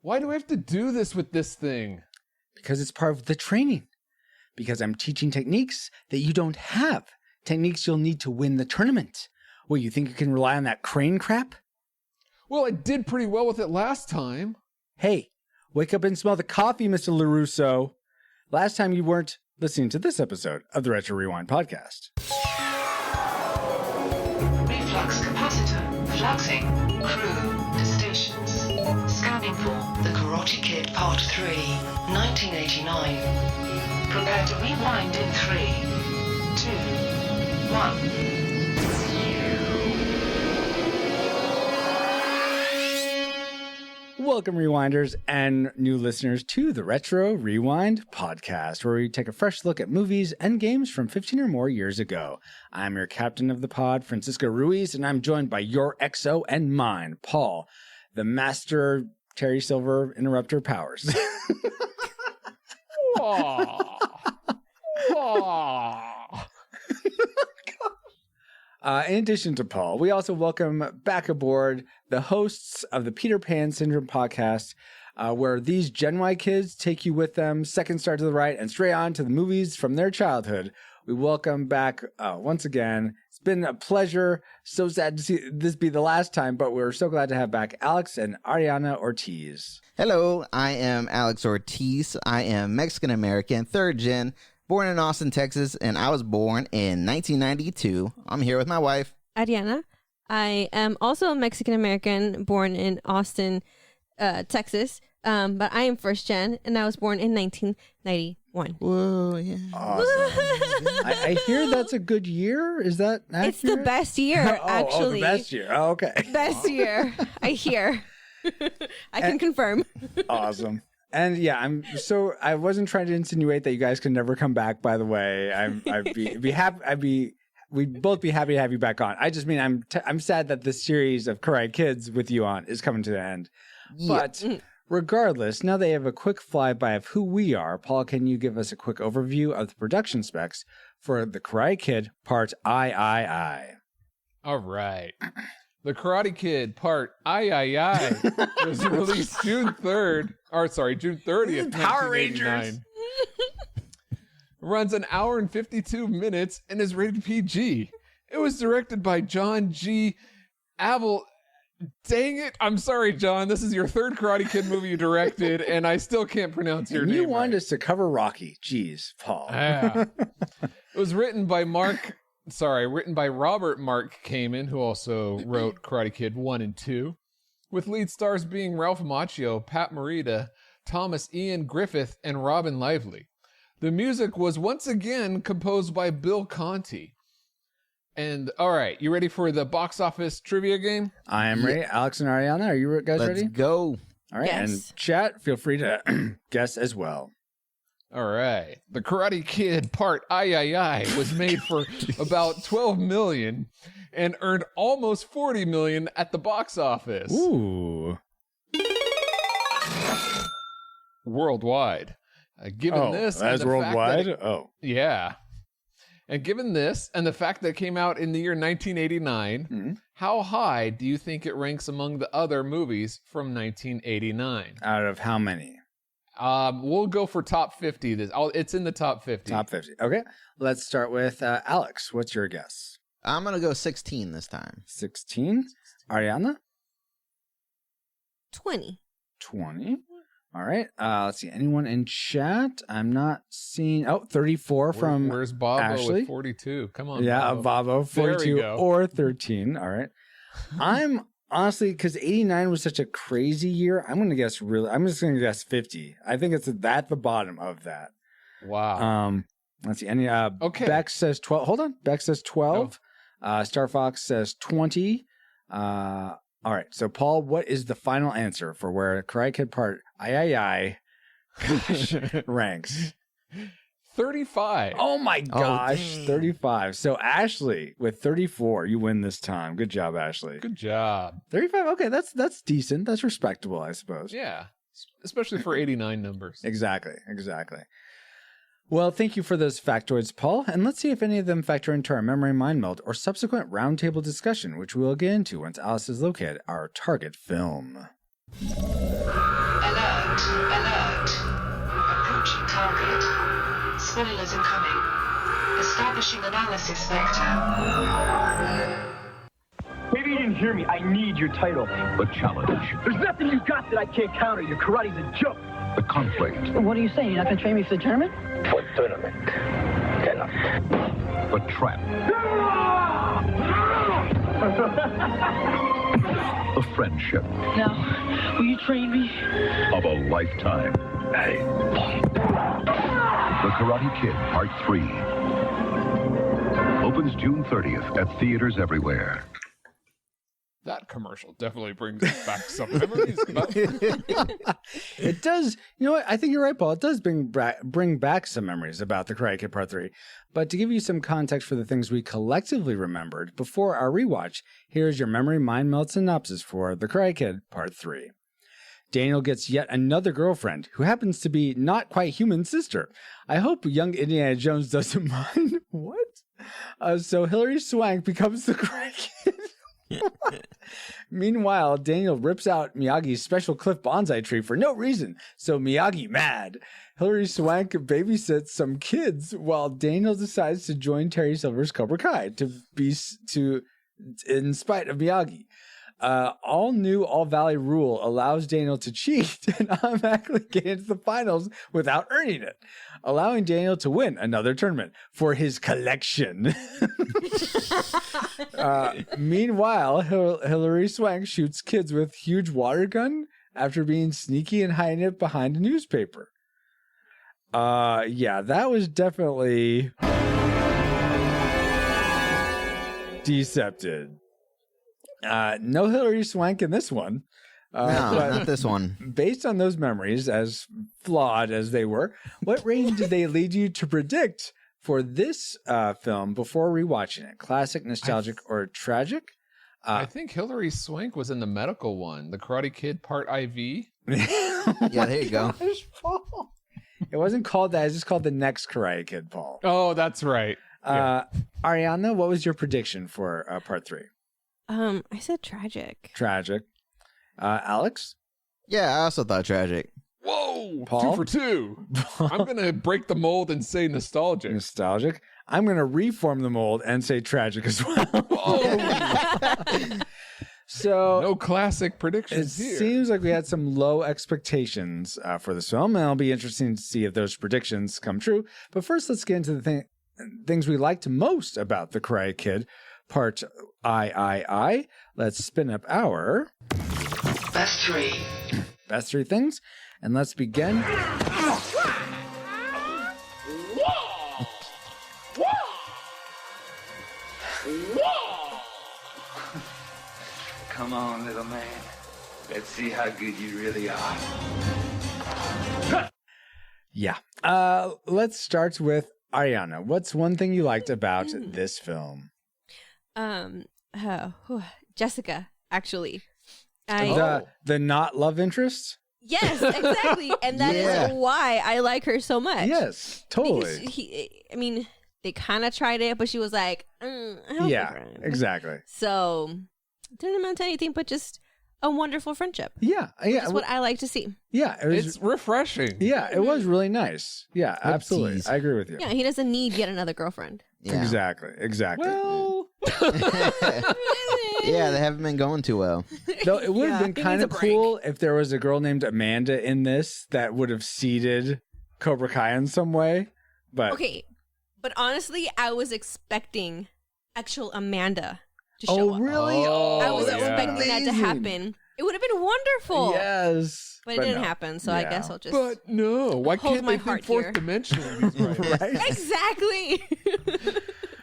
Why do I have to do this with this thing? Because it's part of the training. Because I'm teaching techniques that you don't have. Techniques you'll need to win the tournament. Well, you think you can rely on that crane crap? Well, I did pretty well with it last time. Hey, wake up and smell the coffee, Mr. LaRusso. Last time you weren't listening to this episode of the Retro Rewind podcast. Reflux capacitor, fluxing, crew to stations. Scanning for The Karate Kid Part 3, 1989. Prepare to rewind in 3, 2, 1. Welcome, Rewinders and new listeners, to the Retro Rewind podcast, where we take a fresh look at movies and games from 15 or more years ago. I'm your captain of the pod, Francisco Ruiz, and I'm joined by your XO and mine, Paul, the master Terry Silver interrupter powers. In addition to Paul, we also welcome back aboard the hosts of the Peter Pan Syndrome podcast, where these Gen Y kids take you with them, second star to the right, and straight on to the movies from their childhood. We welcome back once again. It's been a pleasure. So sad to see this be the last time, but we're so glad to have back Alex and Ariana Ortiz. Hello, I am Alex Ortiz. I am Mexican-American, third gen, born in Austin, Texas, and I was born in 1992. I'm here with my wife, Ariana. I am also a Mexican-American, born in Austin, Texas, but I am first gen, and I was born in 1991. Whoa, yeah. Awesome. I hear that's a good year. Is that accurate? It's the best year, actually. Oh, the best year. Oh, okay. Best year, I hear. I can confirm. Awesome. And yeah, I wasn't trying to insinuate that you guys can never come back, by the way. We'd both be happy to have you back on. I just mean, I'm sad that this series of Karate Kids with you on is coming to an end. Yeah. But regardless, now they have a quick flyby of who we are. Paul, can you give us a quick overview of the production specs for the Karate Kid Part III? All right. The Karate Kid Part III was released June 30th, 1989. Power Rangers. Runs an hour and 52 minutes and is rated PG. It was directed by John G. Avil. Dang it. I'm sorry, John. This is your third Karate Kid movie you directed, and I still can't pronounce your name. You wanted right. us to cover Rocky. Jeez, Paul. Yeah. It was written by Robert Mark Kamen, who also wrote Karate Kid 1 and 2, with lead stars being Ralph Macchio, Pat Morita, Thomas Ian Griffith, and Robin Lively. The music was once again composed by Bill Conti. And, all right, you ready for the box office trivia game? I am ready. Alex and Ariana, are you guys ready? Let's go. All right, Yes. and chat, feel free to guess as well. All right. The Karate Kid Part III was made for about $12 million and earned almost $40 million at the box office. Ooh. Worldwide. Given this, that's and the fact that worldwide? yeah. And given this, and the fact that it came out in the year 1989, how high do you think it ranks among the other movies from 1989? Out of how many? We'll go for top 50. It's in the top 50. Top 50. Okay. Let's start with Alex. What's your guess? I'm going to go 16 this time. 16. Ariana? 20. 20. All right. Let's see. Anyone in chat? I'm not seeing. Oh, 34 from Where's Bobo Ashley? with 42? Come on, Yeah, Bobo. Bobo, 42 go. or 13. All right. I'm honestly, because 89 was such a crazy year, I'm just going to guess 50. I think it's at the bottom of that. Wow. Let's see. Any, Okay. Beck says 12. Hold on. Beck says 12. Star Fox says 20. All right. So, Paul, what is the final answer for where Karate Kid Part III ranks? 35. Oh, my gosh. dang. 35. So, Ashley, with 34, you win this time. Good job, Ashley. Good job. 35. Okay. That's decent. That's respectable, I suppose. Yeah. Especially for 89 numbers. Exactly. Well, thank you for those factoids, Paul. And let's see if any of them factor into our memory mind meld or subsequent roundtable discussion, which we will get into once Alice has located our target film. Alert, alert. Approaching target. Spoilers incoming. Establishing analysis vector. Maybe you didn't hear me. I need your title. The challenge, There's nothing you got that I can't counter. Your karate's a joke. the conflict, What are you saying? You're not going to train me for the tournament? For tournament. Cannot. the trap, the friendship No. Will you train me? of a lifetime. Hey. The Karate Kid Part 3 opens June 30th at theaters everywhere. That commercial definitely brings back some memories. It does. You know what? I think you're right, Paul. It does bring back some memories about the Karate Kid Part 3. But to give you some context for the things we collectively remembered before our rewatch, here's your memory mind melt synopsis for the Karate Kid Part 3. Daniel gets yet another girlfriend who happens to be not quite human sister. I hope young Indiana Jones doesn't mind. What? So Hilary Swank becomes the Karate Kid. Meanwhile, Daniel rips out Miyagi's special cliff bonsai tree for no reason, so Miyagi mad. Hilary Swank babysits some kids while Daniel decides to join Terry Silver's Cobra Kai in spite of Miyagi. All new All Valley rule allows Daniel to cheat and automatically get into the finals without earning it, allowing Daniel to win another tournament for his collection. Meanwhile, Hilary Swank shoots kids with huge water gun after being sneaky and hiding it behind a newspaper. Yeah, that was definitely deceptive. No Hilary Swank in this one. No, but not this one. based on those memories, as flawed as they were, what rating did they lead you to predict for this film before rewatching it? Classic, nostalgic, or tragic? I think Hilary Swank was in the medical one, the Karate Kid Part IV. Yeah, there you go. Gosh, Paul. It wasn't called that. It's just called The Next Karate Kid, Paul. Oh, that's right. Ariana, what was your prediction for Part 3? I said tragic. Tragic. Alex? Yeah, I also thought tragic. Whoa, Paul? 2 for 2. I'm gonna break the mold and say nostalgic. Nostalgic. I'm going to reform the mold and say tragic as well. So No classic it predictions here. seems like we had some low expectations for this film, and it'll be interesting to see if those predictions come true. But first, let's get into the things we liked most about The Karate Kid Part I. Let's spin up our Best 3. best 3 things, and let's begin. Come on, little man. Let's see how good you really are. Yeah. Let's start with Ariana. What's one thing you liked about this film? Jessica, actually. The not love interest? Yes, exactly. And that is Yeah. why I like her so much. Yes, totally. Because they kind of tried it, but she was like, I don't Yeah, like her. exactly. So, didn't amount to anything, but just a wonderful friendship. Yeah, That's what I like to see. yeah. It was. It's refreshing. Yeah, it was really nice. Yeah, absolutely. tease. I agree with you. Yeah, he doesn't need yet another girlfriend. Yeah. Exactly. Well, Yeah, they haven't been going too well. Though it would have Yeah, been he kind needs of a break. cool if there was a girl named Amanda in this that would have seeded Cobra Kai in some way. But Okay, but honestly, I was expecting actual Amanda to show up. really? Oh, I was yeah. expecting that to Amazing. happen. It would have been wonderful. Yes. But it didn't no. happen, so I Yeah. guess I'll just... but no. Why Hold can't my they heart think fourth here. dimensional in these writers? Right? Exactly.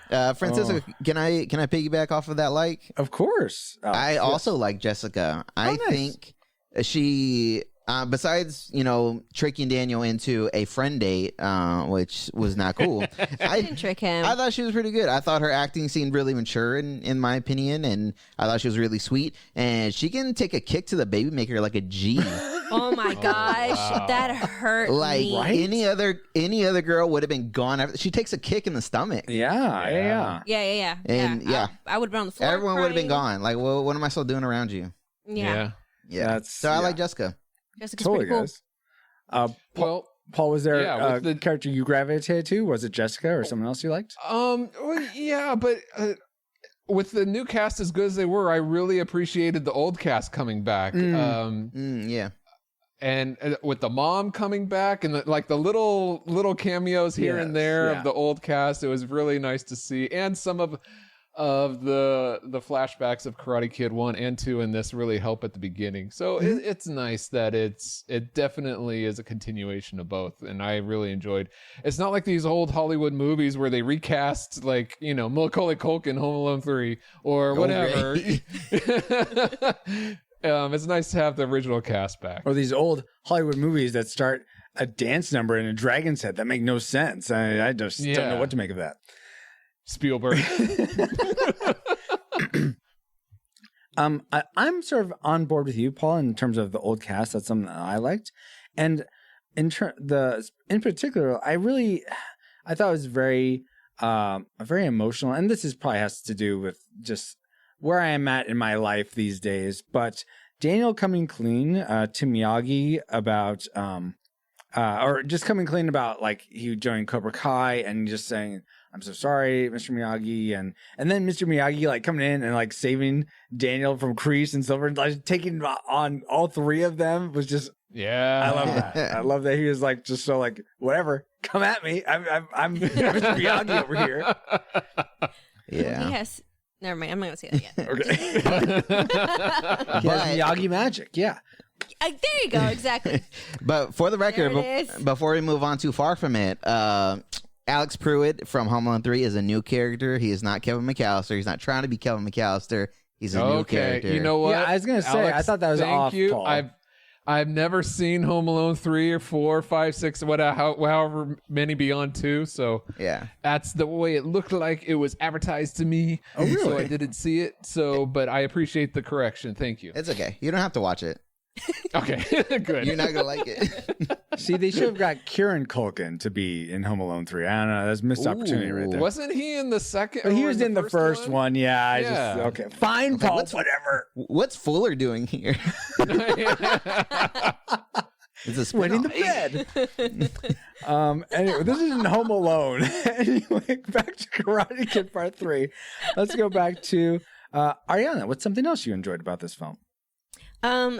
Francisco, can I piggyback off of that? Like, Of course. I also like Jessica. I nice. think she, besides tricking Daniel into a friend date, which was not cool. I didn't trick him. I thought she was pretty good. I thought her acting seemed really mature in my opinion, and I thought she was really sweet. And she can take a kick to the baby maker like a G. Oh my gosh, wow. that hurt Like me. Right? any other girl would have been gone. After, she takes a kick in the stomach. Yeah. Yeah. And, yeah. I would have been on the floor. Everyone would have been crying. gone. Like, well, what am I still doing around you? Yeah. Yeah. So I like Jessica. Jessica's Totally, pretty cool. guys. Well, Paul, was there Yeah, a with the- character you gravitated to? Was it Jessica or someone else you liked? well, yeah, but with the new cast as good as they were, I really appreciated the old cast coming back. Yeah. And with the mom coming back and the little cameos here and there of the old cast, it was really nice to see. And some of the flashbacks of Karate Kid 1 and 2 in this really help at the beginning. So it's nice that it definitely is a continuation of both, and I really enjoyed. It's not like these old Hollywood movies where they recast Macaulay Culkin Home Alone 3 or whatever. It's nice to have the original cast back. Or these old Hollywood movies that start a dance number in a dragon's head that make no sense. I just don't know what to make of that. Spielberg. I'm sort of on board with you, Paul, in terms of the old cast. That's something that I liked, and in particular, I thought it was very emotional. And this probably has to do with just where I am at in my life these days. But Daniel coming clean to Miyagi about, or just coming clean about like he joined Cobra Kai and just saying, "I'm so sorry, Mr. Miyagi," and then Mr. Miyagi like coming in and like saving Daniel from Kreese and Silver, like taking on all three of them was just I love that. I love that he was like just so like whatever, come at me. I'm Mr. Miyagi over here. Yeah. Yes. Never mind. I'm not gonna say that yet. Okay. He has Miyagi magic. Yeah. There you go. Exactly. But for the record, There it is. before we move on too far from it, Alex Pruitt from Home Alone 3 is a new character. He is not Kevin McAllister. He's not trying to be Kevin McAllister. He's a new character. You know what? Yeah, I was gonna say, I thought that was thank off, you. Paul. I've never seen Home Alone 3 or 4, 5, 6, however many beyond 2. So Yeah. that's the way it looked like it was advertised to me. Oh, really? So I didn't see it. So, but I appreciate the correction. Thank you. It's okay. You don't have to watch it. Okay, good. You're not going to like it. See, they should have got Kieran Culkin to be in Home Alone 3. I don't know. That's a missed opportunity right there. Wasn't he in the second? But he or was in the first one. Yeah. Yeah. Okay. Fine, Paul. Whatever. What's Fuller doing here? It's a Winning the spin-off. bed. Anyway, this isn't Home Alone. Anyway, back to Karate Kid Part 3. Let's go back to Ariana. What's something else you enjoyed about this film?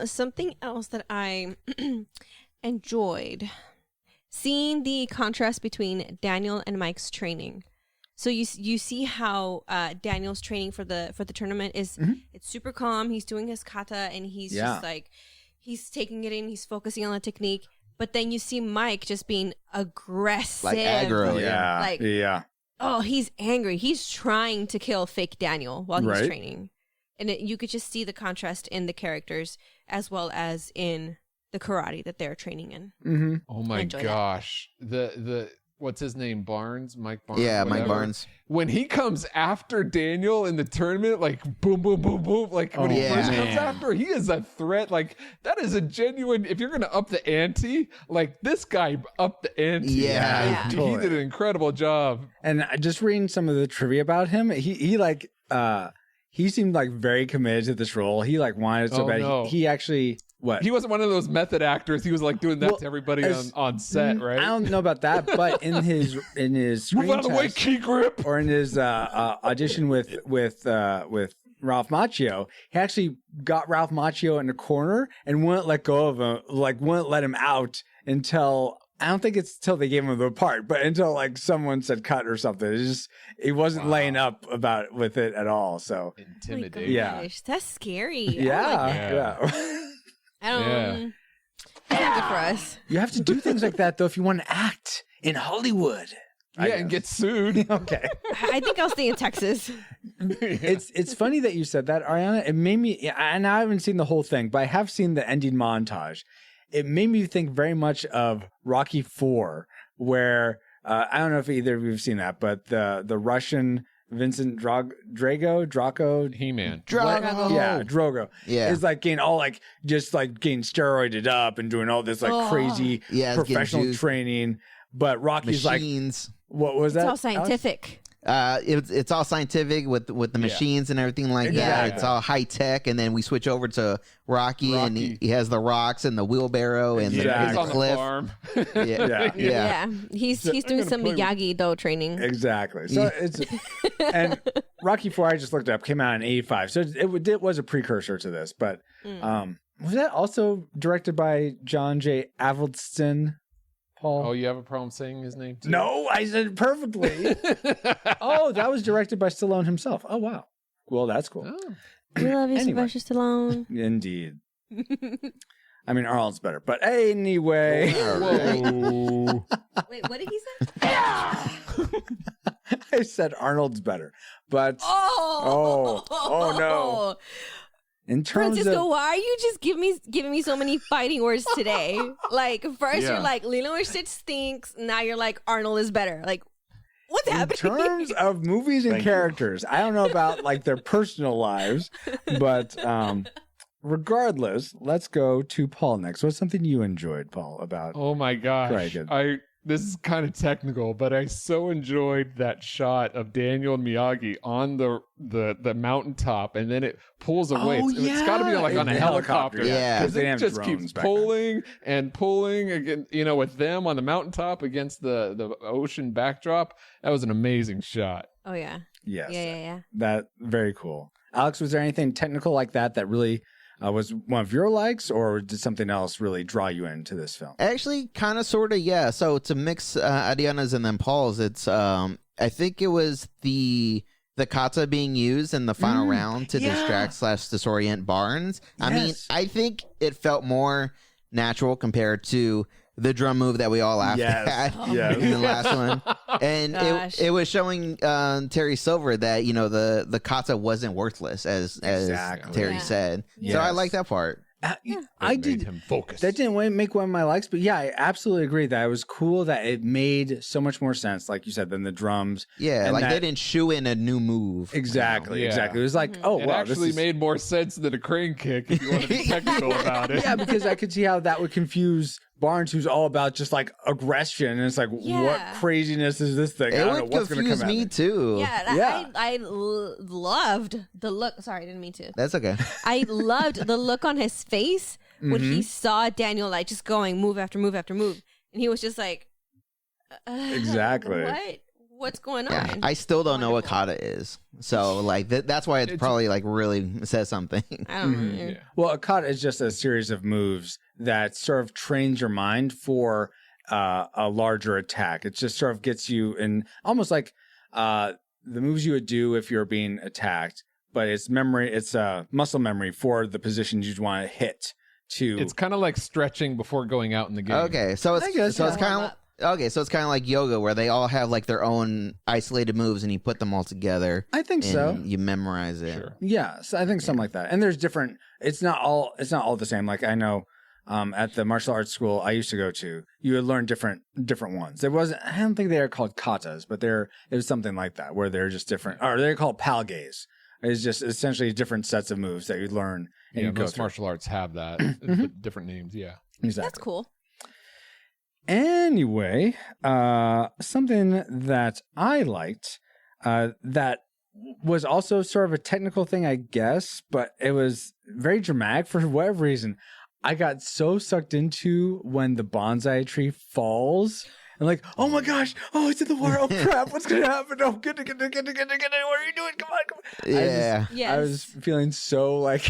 Something else that I enjoyed, seeing the contrast between Daniel and Mike's training. So you see how Daniel's training for the tournament is it's super calm. He's doing his kata and he's just like he's taking it in. He's focusing on the technique. But then you see Mike just being aggressive, Like aggro. Yeah. Like oh, he's angry. He's trying to kill fake Daniel while he's training. And you could just see the contrast in the characters as well as in the karate that they're training in. Mm-hmm. Oh my gosh. The what's his name? Mike Barnes. Yeah, whatever. Mike Barnes. When he comes after Daniel in the tournament, like boom, boom, boom, boom, like when he first comes after, he is a threat. Like that is a genuine. If you're gonna up the ante, like this guy upped the ante. Yeah. He did an incredible job. And just reading some of the trivia about him, he seemed like very committed to this role. He like wanted it so bad. No. He actually He wasn't one of those method actors. He was like doing that to everybody on set, right? I don't know about that, but in his screen Move out of the way, test, key grip. or in his audition with Ralph Macchio, he actually got Ralph Macchio in a corner and wouldn't let go of him, like wouldn't let him out until. I don't think it's till they gave him the part, but until like someone said cut or something. It's just he wasn't laying up with it at all. So intimidating. Yeah, that's scary. Yeah. I don't. It's not good for us. You have to do things like that though if you want to act in Hollywood. Yeah, and get sued. Okay. I think I'll stay in Texas. It's funny that you said that, Ariana. It made me, and I haven't seen the whole thing, but I have seen the ending montage. It made me think very much of Rocky IV, where I don't know if either of you have seen that, but the Russian Vincent Drago, He-Man. Drogo. Yeah. Is like getting all like just like getting steroided up and doing all this like crazy it's professional getting juiced. training. But Rocky's Machines. like, what was that? It's all Alex? scientific. It's all scientific with the machines and everything like that. It's all high tech, and then we switch over to Rocky. And he has the rocks and the wheelbarrow and He's the on cliff. the farm. Yeah. He's doing some Miyagi-Do training. Exactly. So it's and Rocky IV, I just looked up, came out in '85, so it was a precursor to this. But was that also directed by John J. Avildsen? Paul? Oh, you have a problem saying his name too? No, I said it perfectly. Oh, that was directed by Stallone himself. Oh, wow. Well, that's cool. Oh. We love you, Anyway. Sylvester Stallone. Indeed. I mean, Arnold's better. But anyway. Whoa. Wait, what did he say? I said Arnold's better. But Oh no. In terms Francisco, of... why are you just giving me so many fighting words today? Like, first you're like, Lilo and Stitch stinks. Now you're like, Arnold is better. Like, what's happening? In terms of movies and characters, I don't know about like their personal lives, but regardless, let's go to Paul next. What's something you enjoyed, Paul, about? Oh my gosh. Right, This is kind of technical, but I so enjoyed that shot of Daniel and Miyagi on the mountaintop, and then it pulls away. It's got to be like on a helicopter. Yeah. Because it just keeps pulling and pulling again, with them on the mountaintop against the ocean backdrop. That was an amazing shot. Oh, yeah. Yes. Yeah. That very cool. Alex, was there anything technical like that really was one of your likes, or did something else really draw you into this film? Actually, kind of, sort of, yeah. So to mix Adriana's and then Paul's, it's I think it was the kata being used in the final round to distract / disorient Barnes. I mean, I think it felt more natural compared to the drum move that we all laughed at in the last one. And it was showing Terry Silver that, the kata wasn't worthless, as Terry said. Yes. So I like that part. I did him focus. That didn't make one of my likes, but yeah, I absolutely agree that it was cool that it made so much more sense, like you said, than the drums. Yeah, and like they didn't shoe in a new move. Exactly, Yeah. exactly. It was like, It this actually is... made more sense than a crane kick if you want to be technical about it. Yeah, because I could see how that would confuse Barnes, who's all about just like aggression, and it's like, what craziness is this thing? I It don't know would what's going to confuse come at me too. Yeah, I loved the look. Sorry, I didn't mean to. That's okay. I loved the look on his face when he saw Daniel like just going move after move after move, and he was just like, exactly. What's going Yeah, on? I still don't know what kata is. So like that's why it's probably like really says something. I don't know. Yeah. Well, a kata is just a series of moves that sort of trains your mind for a larger attack. It just sort of gets you in almost like the moves you would do if you're being attacked, but it's memory. It's muscle memory for the positions you'd want to hit. It's kind of like stretching before going out in the game. Okay, so it's Warm kind of up. okay, so it's kind of like yoga where they all have like their own isolated moves and you put them all together. I think and so. You memorize it. Sure. Yeah, so I think something like that. And there's different. It's not all the same. Like I know at the martial arts school I used to go to, you would learn different ones. There wasn't. I don't think they are called katas, but it was something like that where they're just different. Or they're called palgays. It's just essentially different sets of moves that you learn. And Yeah, you go most through. martial arts have that. Different names, yeah. Exactly. That's cool. Anyway, something that I liked that was also sort of a technical thing, I guess, but it was very dramatic for whatever reason. I got so sucked into when the bonsai tree falls. And like, oh my gosh, oh, it's in the water. Oh crap, what's going to happen? Oh, get it. What are you doing? Come on. Yeah. I was feeling so like,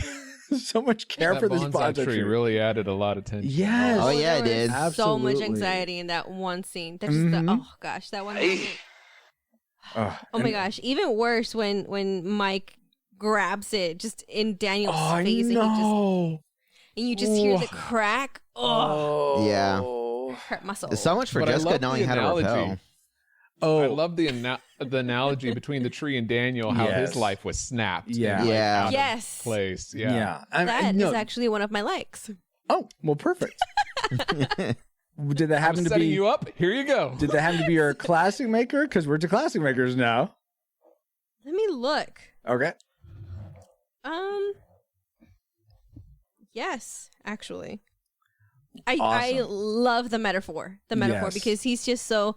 so much care That for this bonsai tree really added a lot of tension. Yes. Oh, yeah, there it did. was So much Absolutely. anxiety in that one scene. That's just oh gosh, that one. moment. Oh my gosh, even worse when Mike grabs it just in Daniel's face and you just hear the crack. Oh, Yeah. hurt my soul. So much for But I Jessica love knowing the how to analogy. repel. I love the analogy between the tree and Daniel, how Yes. his life was snapped. Yeah. and, like, Yeah. out of Yes. place. Yeah. Yeah. That is no. actually one of my likes. Oh, well, perfect. Did that I'm happen to setting be you up. Here you go. Did that happen to be your classic maker? Because we're to classic makers now. Let me look. Okay. Yes, actually. I Awesome. love the metaphor Yes. because he's just so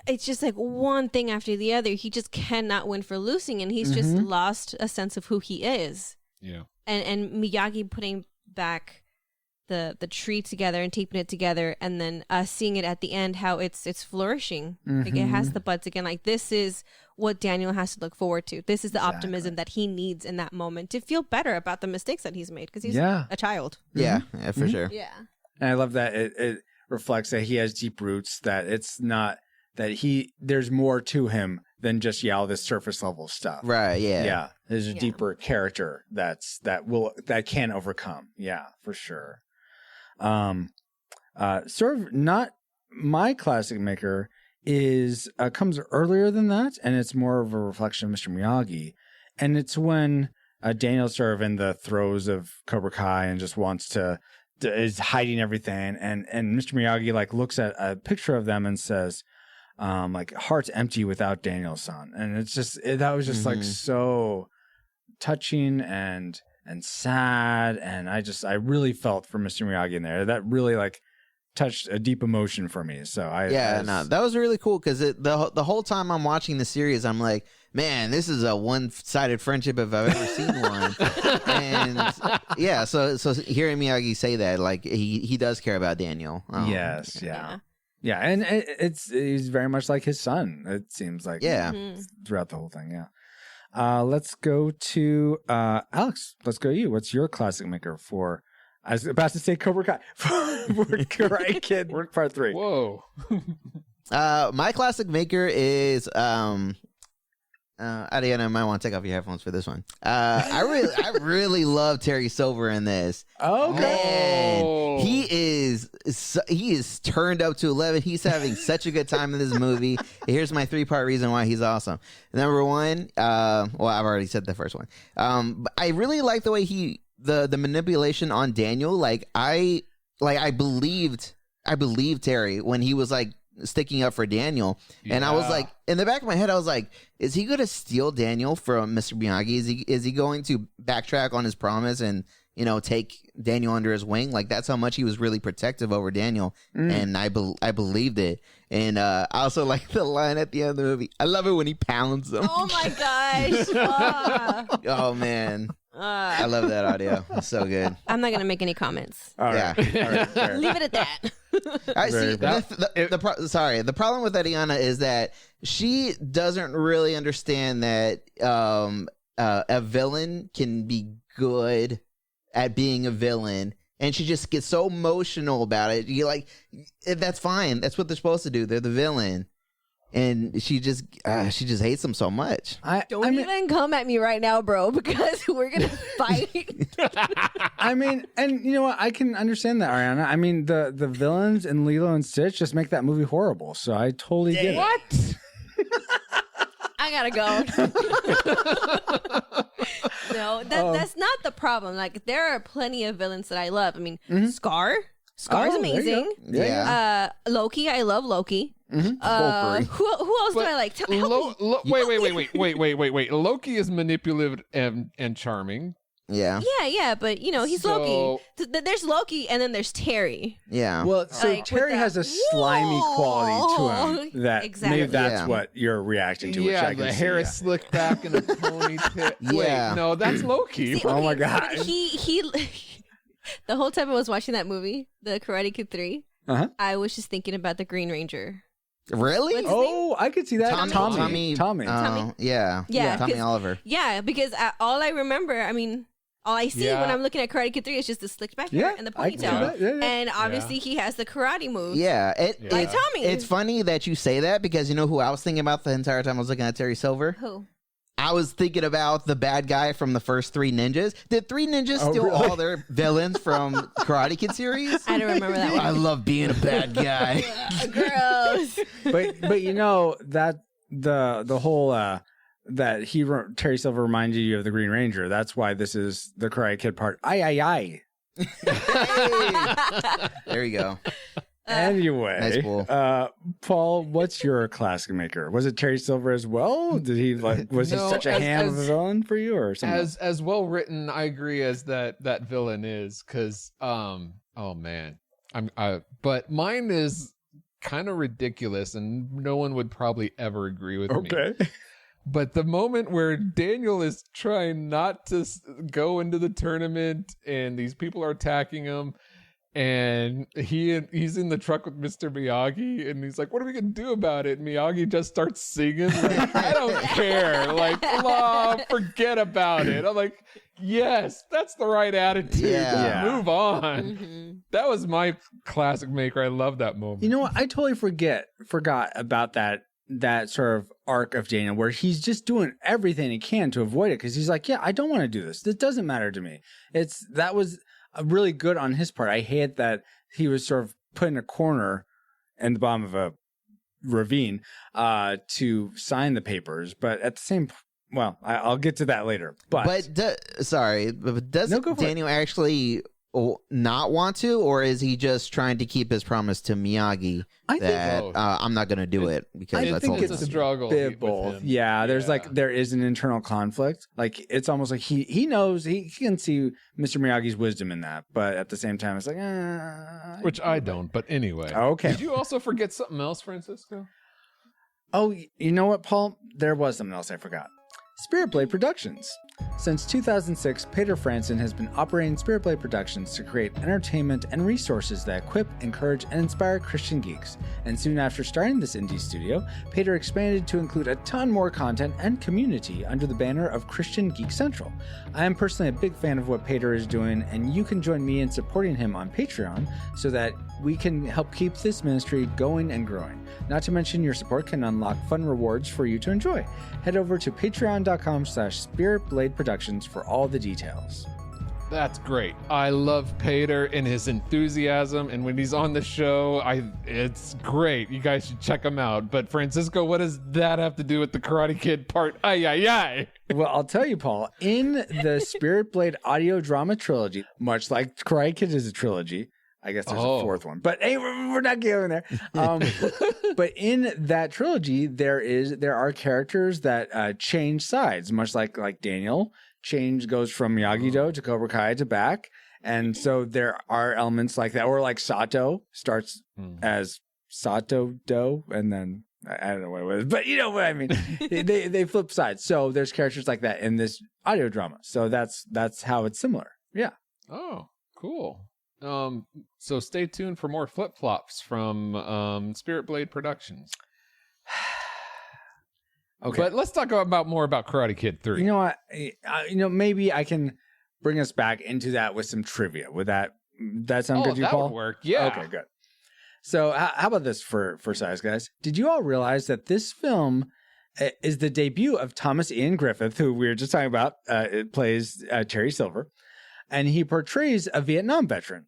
it's just like one thing after the other. He just cannot win for losing, and he's just lost a sense of who he is. Yeah. And Miyagi putting back the tree together and taping it together, and then seeing it at the end how it's flourishing. Like it has the buds again. Like this is what Daniel has to look forward to. This is the optimism that he needs in that moment to feel better about the mistakes that he's made, because he's a child. Yeah, for sure. Yeah. And I love that it reflects that he has deep roots, that it's not that there's more to him than just all this surface level stuff. Right, yeah. Yeah. There's a deeper character that can overcome. Yeah, for sure. Sort of not my classic maker is comes earlier than that, and it's more of a reflection of Mr. Miyagi. And it's when Daniel's sort of in the throes of Cobra Kai and just wants to is hiding everything, and Mr. Miyagi like looks at a picture of them and says, like, heart's empty without Daniel-san. And it's just that was just like so touching and sad, and I really felt for Mr. Miyagi in there. That really like touched a deep emotion for me. So that was really cool, because the whole time I'm watching the series, I'm like, man, this is a one-sided friendship if I've ever seen one. And yeah, so hearing Miyagi say that, like he does care about Daniel. Yes, yeah, and he's very much like his son. It seems like throughout the whole thing. Yeah. Let's go to Alex. Let's go to you. What's your classic maker for? I was about to say Cobra Kai for Karate Kid Part 3. Whoa. My classic maker is Adriana might want to take off your headphones for this one. I really love Terry Silver in this. Okay. Man, he is turned up to 11. He's having such a good time in this movie. Here's my 3-part reason why he's awesome. Number one, well, I've already said the first one. But I really like the way the manipulation on Daniel. I believed Terry when he was like sticking up for Daniel, and I was like, in the back of my head, I was like, is he going to steal Daniel from Mr. Miyagi? Is he going to backtrack on his promise and take Daniel under his wing? Like, that's how much he was really protective over Daniel, and I believed it. And I also like the line at the end of the movie. I love it when he pounds him. Oh my gosh! Oh man. I love that audio. It's so good. I'm not gonna make any comments. All right. Leave it at that. I see. The problem with Ariana is that she doesn't really understand that a villain can be good at being a villain, and she just gets so emotional about it. You're like, that's fine. That's what they're supposed to do. They're the villain. And she just hates him so much. Don't even come at me right now, bro, because we're gonna fight. I mean, and you know what? I can understand that, Ariana. I mean, the villains in Lilo and Stitch just make that movie horrible. So I totally get it. What? I gotta go. No, that's not the problem. Like, there are plenty of villains that I love. I mean, Scar's amazing. Yeah. Loki, I love Loki. Who else do I like? Wait. Loki is manipulative and charming. Yeah. Yeah, but he's Loki. There's Loki, and then there's Terry. Yeah. Well, so Like, Terry has a slimy quality to him that Exactly. maybe that's what you're reacting to. Which I can the see, hair is slicked back in a ponytail. Yeah. Wait, no, that's Loki. See, Oh my okay, God. but he the whole time I was watching that movie, The Karate Kid 3, I was just thinking about the Green Ranger. Really? What's his name? I could see that. Tommy. Yeah. Yeah, Tommy Oliver. Yeah, because all I remember, I mean, all I see when I'm looking at Karate Kid 3 is just the slicked back hair and the I can see ponytail. that. Yeah. And obviously he has the karate moves. Yeah. Like Tommy. It's funny that you say that, because you know who I was thinking about the entire time I was looking at Terry Silver? Who? I was thinking about the bad guy from the first Three Ninjas. Did Three Ninjas steal really? all their villains from Karate Kid series? I don't remember that one. I love being a bad guy. Gross. But that the whole that Terry Silver reminded you of the Green Ranger. That's why this is the Karate Kid part. Aye. There you go. Anyway, nice pool. Paul, what's your classic maker? Was it Terry Silver as well? Did he was he such a ham of a villain for you, or something? As well written, I agree as that villain is, because oh man, but mine is kind of ridiculous, and no one would probably ever agree with me. Okay. But the moment where Daniel is trying not to go into the tournament and these people are attacking him, and he's in the truck with Mr. Miyagi, and he's like, what are we going to do about it? And Miyagi just starts singing. Like, I don't care. Like, forget about it. I'm like, yes, that's the right attitude. Yeah. Move on. Mm-hmm. That was my classic maker. I love that moment. You know what? I totally forgot about that sort of arc of Daniel where he's just doing everything he can to avoid it because he's like, yeah, I don't want to do this. This doesn't matter to me. That was really good on his part. I hate that he was sort of put in a corner in the bottom of a ravine to sign the papers, but at the same I'll get to that later. But doesn't Daniel actually not want to, or is he just trying to keep his promise to Miyagi that I'm not going to do it because I told him? It's a struggle. Bit both. Yeah, there's there is an internal conflict. Like it's almost like he knows he can see Mr. Miyagi's wisdom in that, but at the same time it's like which I don't. But anyway, okay. Did you also forget something else, Francisco? Oh, you know what, Paul? There was something else I forgot. Spirit Blade Productions. Since 2006, Peter Franson has been operating Spirit Blade Productions to create entertainment and resources that equip, encourage, and inspire Christian geeks. And soon after starting this indie studio, Peter expanded to include a ton more content and community under the banner of Christian Geek Central. I am personally a big fan of what Peter is doing, and you can join me in supporting him on Patreon so that we can help keep this ministry going and growing. Not to mention, your support can unlock fun rewards for you to enjoy. Head over to patreon.com/Spirit Blade Productions for all the details. That's great. I love Peter and his enthusiasm, and when he's on the show, it's great. You guys should check him out. But Francisco, what does that have to do with the Karate Kid part? Ay. Well, I'll tell you, Paul, in the Spirit Blade audio drama trilogy, much like Karate Kid is a trilogy, I guess there's a fourth one, but hey, we're not going there. But in that trilogy, there are characters that change sides, much like Daniel. Goes from Miyagi-Do to Cobra Kai to back, and so there are elements like that, or like Sato starts as Sato Do, and then I don't know what it was, but you know what I mean. they flip sides, so there's characters like that in this audio drama. So that's how it's similar. Yeah. Oh, cool. So stay tuned for more flip-flops from Spirit Blade Productions. Okay. But let's talk more about Karate Kid 3. You know what? Maybe I can bring us back into that with some trivia. Would that sound good to you, Paul? That would work. Yeah. Okay, good. So how about this for size, guys? Did you all realize that this film is the debut of Thomas Ian Griffith, who we were just talking about? It plays Terry Silver, and he portrays a Vietnam veteran.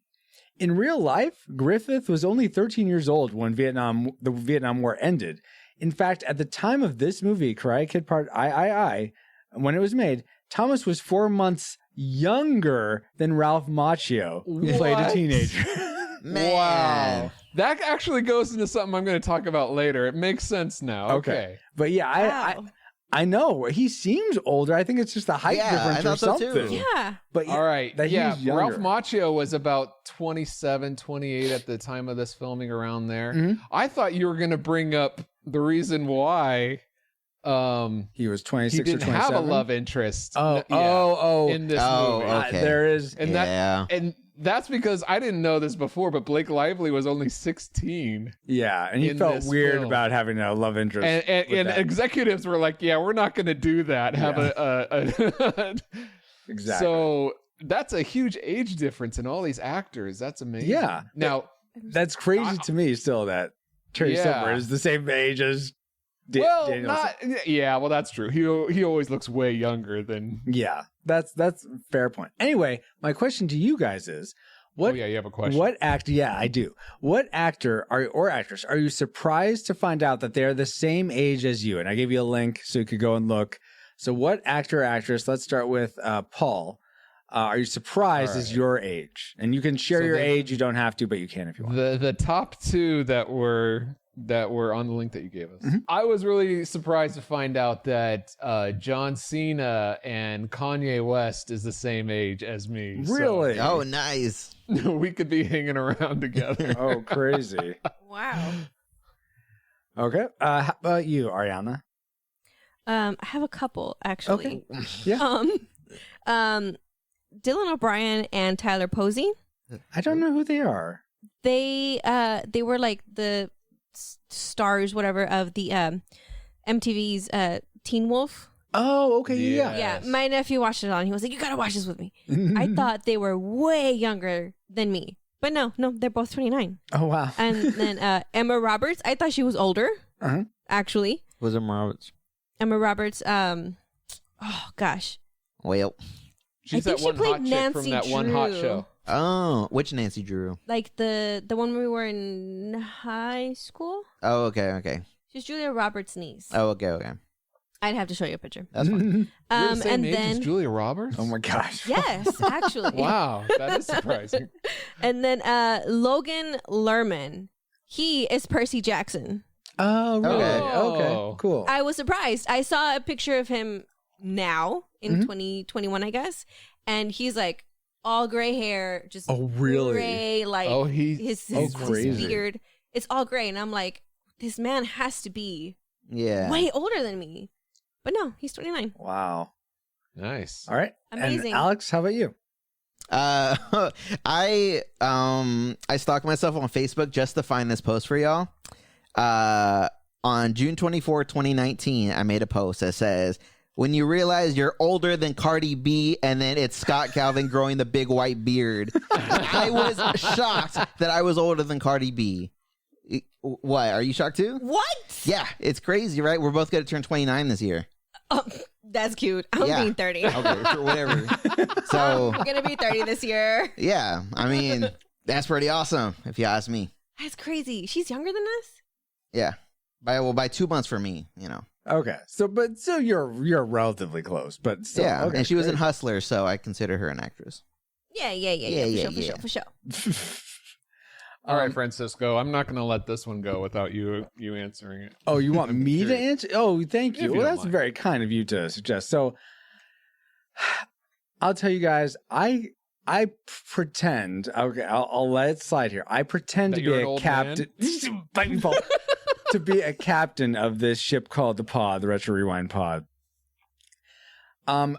In real life, Griffith was only 13 years old when the Vietnam War ended. In fact, at the time of this movie, Karate Kid Part I, when it was made, Thomas was 4 months younger than Ralph Macchio, who played a teenager. Man. Wow. That actually goes into something I'm going to talk about later. It makes sense now. Okay. But yeah, I know. He seems older. I think it's just a height difference or something. So too. Yeah. But all right. Yeah. Ralph Macchio was about 27, 28 at the time of this filming, around there. Mm-hmm. I thought you were going to bring up the reason why he was 26 he or didn't 27. have a love interest. In this movie. Okay. There is. And that's because I didn't know this before, but Blake Lively was only 16. Yeah, and he felt weird about having a love interest. And executives were like, yeah, we're not going to do that. Have a Exactly. So that's a huge age difference in all these actors. That's amazing. Yeah. Now, that's crazy to me still that Terry Silver is the same age as Daniel. Well, that's true. He always looks way younger than. Yeah, that's a fair point. Anyway, my question to you guys is, you have a question. What actor? Yeah, I do. What actor or actress are you surprised to find out that they're the same age as you? And I gave you a link so you could go and look. So, what actor or actress? Let's start with Paul. Are you surprised is your age? And you can share your age. You don't have to, but you can if you want. The top two that were on the link that you gave us. Mm-hmm. I was really surprised to find out that John Cena and Kanye West is the same age as me. Really? Oh, nice. We could be hanging around together. Oh, crazy. Wow. Okay. How about you, Ariana? I have a couple actually. Okay. Yeah. Dylan O'Brien and Tyler Posey. I don't know who they are. They were like the stars, whatever, of the MTV's Teen Wolf. Oh, okay. Yeah. Yeah, my nephew watched it on. He was like, "You gotta watch this with me." I thought they were way younger than me, but no, they're both 29. Oh, wow. And then Emma Roberts, I thought she was older. Actually, Was it Roberts? Emma Roberts. Oh gosh, Well, She's I that think she one hot played chick from Nancy that one hot Drew. show. oh, which Nancy Drew? like the one we were in high school. Oh, okay. She's Julia Roberts' niece. Oh, okay. I'd have to show you a picture. That's fine. You're the same And age as then Julia Roberts. Oh, my gosh. yes, actually. Wow, that is surprising. And then Logan Lerman, he is Percy Jackson. Oh, really? Oh. Okay. Cool. I was surprised. I saw a picture of him now in 2021, I guess, and he's like all gray hair, just Oh, really? gray, like he's his crazy. beard. It's all gray, and I'm like, this man has to be Yeah. way older than me. But no, he's 29. Wow. nice. All right. Amazing. And Alex, how about you? I stalked myself on Facebook just to find this post for y'all. On June 24, 2019, I made a post that says, "When you realize you're older than Cardi B, and then it's Scott Calvin growing the big white beard." I was shocked that I was older than Cardi B. What? Are you shocked too? What? Yeah, it's crazy, right? We're both going to turn 29 this year. Oh, that's cute. I'm Yeah. being 30. Okay, sure, whatever. So, I'm gonna be 30 this year. yeah, I mean, that's pretty awesome, if you ask me. That's crazy. She's younger than us? Yeah. By 2 months for me, you know. Okay. But still you're relatively close, but still. Yeah, Okay, and she was in great. Hustler, so I consider her an actress. Yeah. For sure. All right, Francisco. I'm not going to let this one go without you answering it. Oh, you want me to answer? Oh, thank If you. you Well, don't that's mind. very kind of you to suggest. So I'll tell you guys, I pretend, okay, I'll let it slide here. I pretend That to be you're an a old captain. Bite me, Paul. To be a captain of this ship called the Pod, the Retro Rewind Pod. And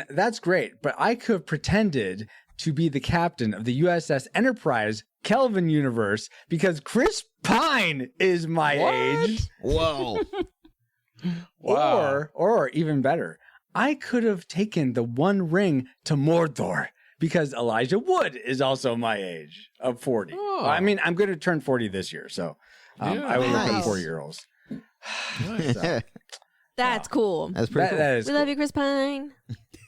that's great, but I could have pretended to be the captain of the USS Enterprise Kelvin universe because Chris Pine is my age. Whoa. Wow. Or even better, I could have taken the One Ring to Mordor because Elijah Wood is also my age of 40. Oh. I mean, I'm going to turn 40 this year, so Yeah. I will look Nice. for 4-year-olds. That's cool. That's pretty cool. That is We love you, Chris Pine.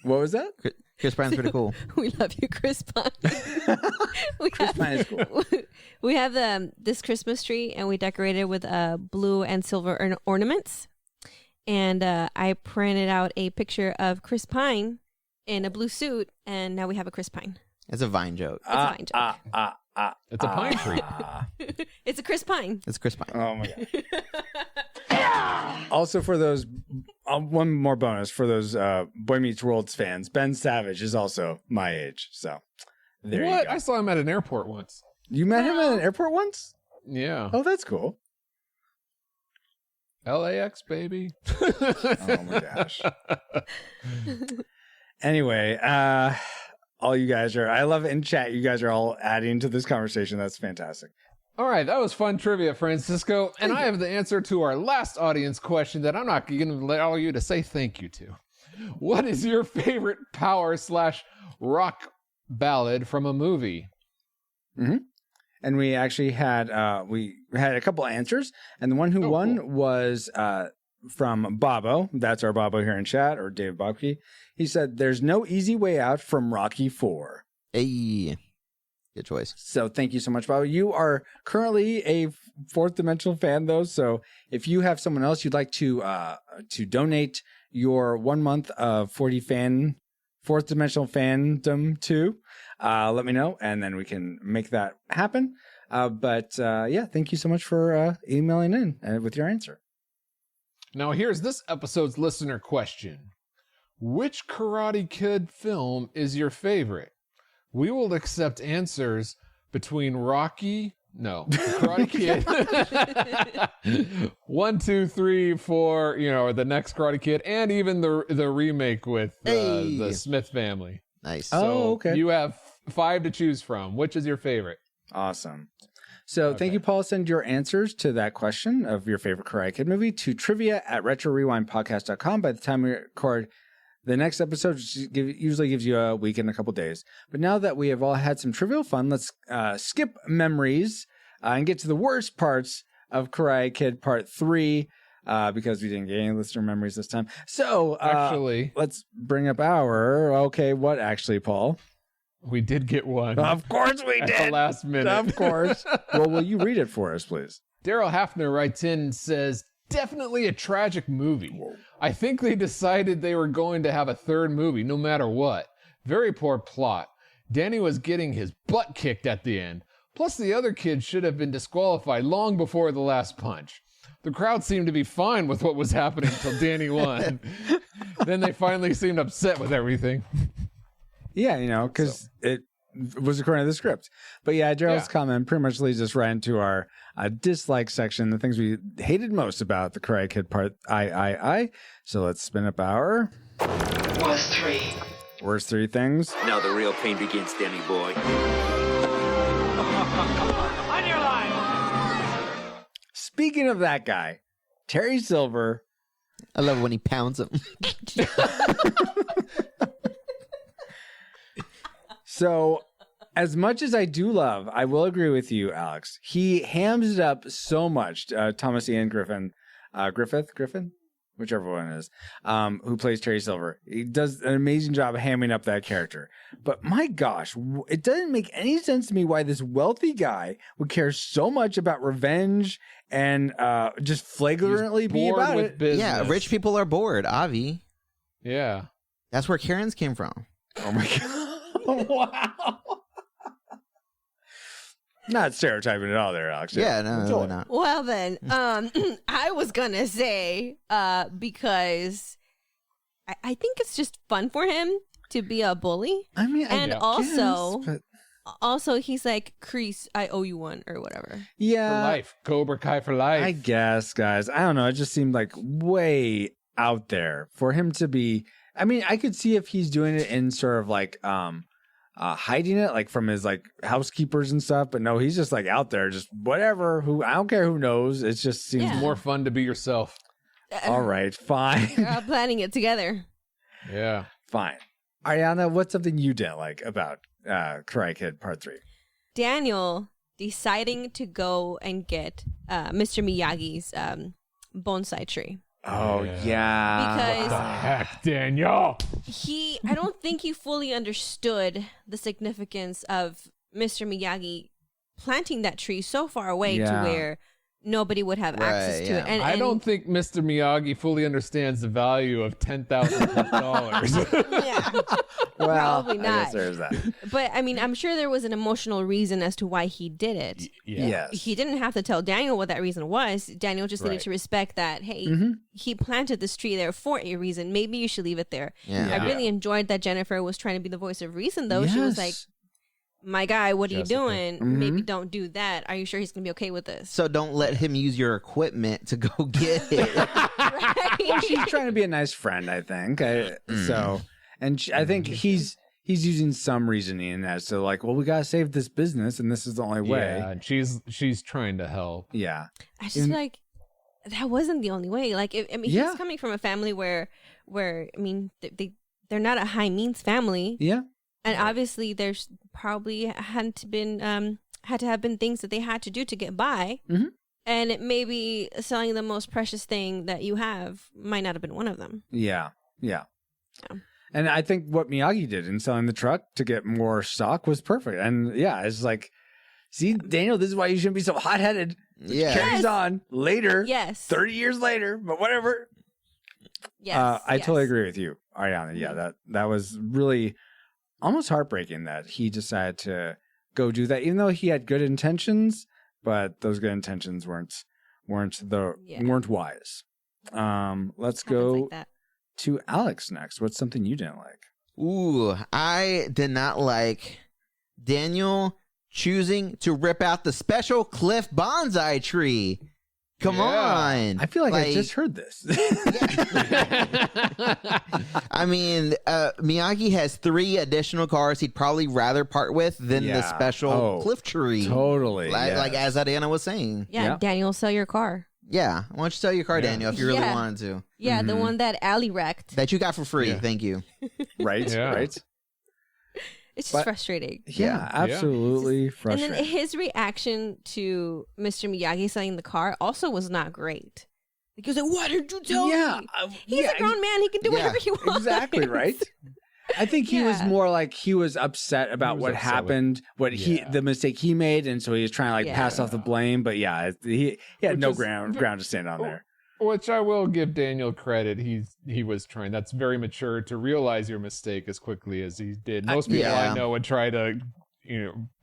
What was that? Chris Pine's pretty cool. We love you, Chris Pine. Chris Pine is cool. We have this Christmas tree, and we decorated with blue and silver ornaments. And I printed out a picture of Chris Pine in a blue suit, and now we have a Chris Pine. It's a Vine joke. It's a Vine joke. It's a pine tree. It's a Chris Pine. It's Chris Pine. Oh my god. Also for those one more bonus for those Boy Meets World fans, Ben Savage is also my age. So there What? you go. I saw him at an airport once. You met him at an airport once? Yeah. Oh, that's cool. LAX, baby. Oh my gosh. Anyway, all you guys are, I love it in chat. You guys are all adding to this conversation. That's fantastic. All right, that was fun trivia, Francisco. And I have the answer to our last audience question that I'm not going to allow you to say thank you to. What is your favorite power/rock ballad from a movie? And we actually had a couple answers, and the one who won cool. was from Bobo. That's our Bobo here in chat, or Dave Bobke. He said, "There's no easy way out from Rocky IV." Hey. Good choice. So thank you so much, Bobo. You are currently a Fourth Dimensional fan, though. So if you have someone else you'd like to donate your 1 month of 40 Fourth Dimensional fandom to, let me know, and then we can make that happen. But thank you so much for emailing in with your answer. Now, here's this episode's listener question. Which Karate Kid film is your favorite? We will accept answers between Rocky, No, Karate Kid. 1, 2, 3, 4. The next Karate Kid, and even the remake with the Smith family. Nice. So okay. You have 5 to choose from. Which is your favorite? Awesome. So thank you, Paul. Send your answers to that question of your favorite Karate Kid movie to trivia@retrorewindpodcast.com. By the time we record the next episode, usually gives you a week and a couple days. But now that we have all had some trivial fun, let's skip memories and get to the worst parts of Karate Kid Part 3 because we didn't get any listener memories this time. So actually, let's bring up what actually, Paul? We did get one. Of course we did. At the last minute. Of course. Well, will you read it for us, please? Daryl Hafner writes in and says, definitely a tragic movie. Whoa. I think they decided they were going to have a third movie, no matter what. Very poor plot. Danny was getting his butt kicked at the end. Plus, the other kids should have been disqualified long before the last punch. The crowd seemed to be fine with what was happening until Danny won. Then they finally seemed upset with everything. Yeah, because it was according to the script. But yeah, Daryl's comment pretty much leads us right into our dislike section, the things we hated most about the Karate Kid Part I. So let's spin up our... Worst 3. Worst 3 things. Now the real pain begins, Danny boy. On your line. Speaking of that guy, Terry Silver. I love when he pounds him. So, as much as I do love, I will agree with you, Alex. He hams it up so much. Thomas Ian Griffin, whichever one it is, who plays Terry Silver. He does an amazing job of hamming up that character. But my gosh, it doesn't make any sense to me why this wealthy guy would care so much about revenge and just flagrantly be about it. Business. Yeah, rich people are bored, Avi. Yeah. That's where Karen's came from. Oh my God. Wow. Not stereotyping at all there, Alex. Yeah, no, really not. Well then, I was gonna say, because I think it's just fun for him to be a bully. I mean, also he's like, Kreese, I owe you one or whatever. Yeah. For life. Cobra Kai for life. I guess, guys. I don't know. It just seemed like way out there for him to be. I mean, I could see if he's doing it in sort of like hiding it, like from his like housekeepers and stuff. But no, he's just like out there, just whatever. I don't care who knows. It just seems more fun to be yourself. All right, fine. We're all planning it together. Yeah, fine. Ariana, what's something you didn't like about Karate Kid Part 3? Daniel deciding to go and get Mr. Miyagi's bonsai tree. Oh, yeah. Because what the heck, Daniel? I don't think he fully understood the significance of Mr. Miyagi planting that tree so far away to where nobody would have access to it. And I don't think Mr. Miyagi fully understands the value of $10,000. Yeah. Well, probably not. I guess there's that. But I mean, I'm sure there was an emotional reason as to why he did it. Yes. He didn't have to tell Daniel what that reason was. Daniel just needed to respect that, hey, he planted this tree there for a reason. Maybe you should leave it there. Yeah. I really enjoyed that Jennifer was trying to be the voice of reason, though. She was like, my guy, what are you doing? Maybe don't do that. Are you sure he's going to be okay with this? So don't let him use your equipment to go get it. Well, she's trying to be a nice friend, I think. I think he's using some reasoning as to like, well, we got to save this business and this is the only way. Yeah, and she's trying to help. Yeah. I just feel like that wasn't the only way. Like, he's coming from a family where I mean, they're not a high means family. Yeah. And obviously, there's probably had to have been things that they had to do to get by, and it maybe selling the most precious thing that you have might not have been one of them. Yeah. And I think what Miyagi did in selling the truck to get more stock was perfect. And yeah, it's like, see, Daniel, this is why you shouldn't be so hot-headed. Yeah, carries on later. Yes, 30 years later, but whatever. Yes, I totally agree with you, Ariana. Yeah, that was really almost heartbreaking that he decided to go do that, even though he had good intentions, but those good intentions weren't wise. Let's go to Alex next. What's something you didn't like? Ooh, I did not like Daniel choosing to rip out the special cliff bonsai tree. Come on. I feel like I just heard this. I mean, Miyagi has 3 additional cars he'd probably rather part with than the special cliff tree. Totally. Like as Adriana was saying. Yeah, Daniel, sell your car. Yeah. Why don't you sell your car, Daniel, if you really wanted to? Yeah, the one that Allie wrecked. That you got for free. Thank you. Right. It's just frustrating. Yeah, absolutely frustrating. And then his reaction to Mr. Miyagi selling the car also was not great. Like, he was like, "Why didn't you tell me?" He's a grown man; he can do whatever he wants. Exactly right. I think he was more like he was upset about what happened, the mistake he made, and so he was trying to pass off the blame. But he had no ground to stand on there. Which I will give Daniel credit. He was trying. That's very mature to realize your mistake as quickly as he did. Most people I know would try to,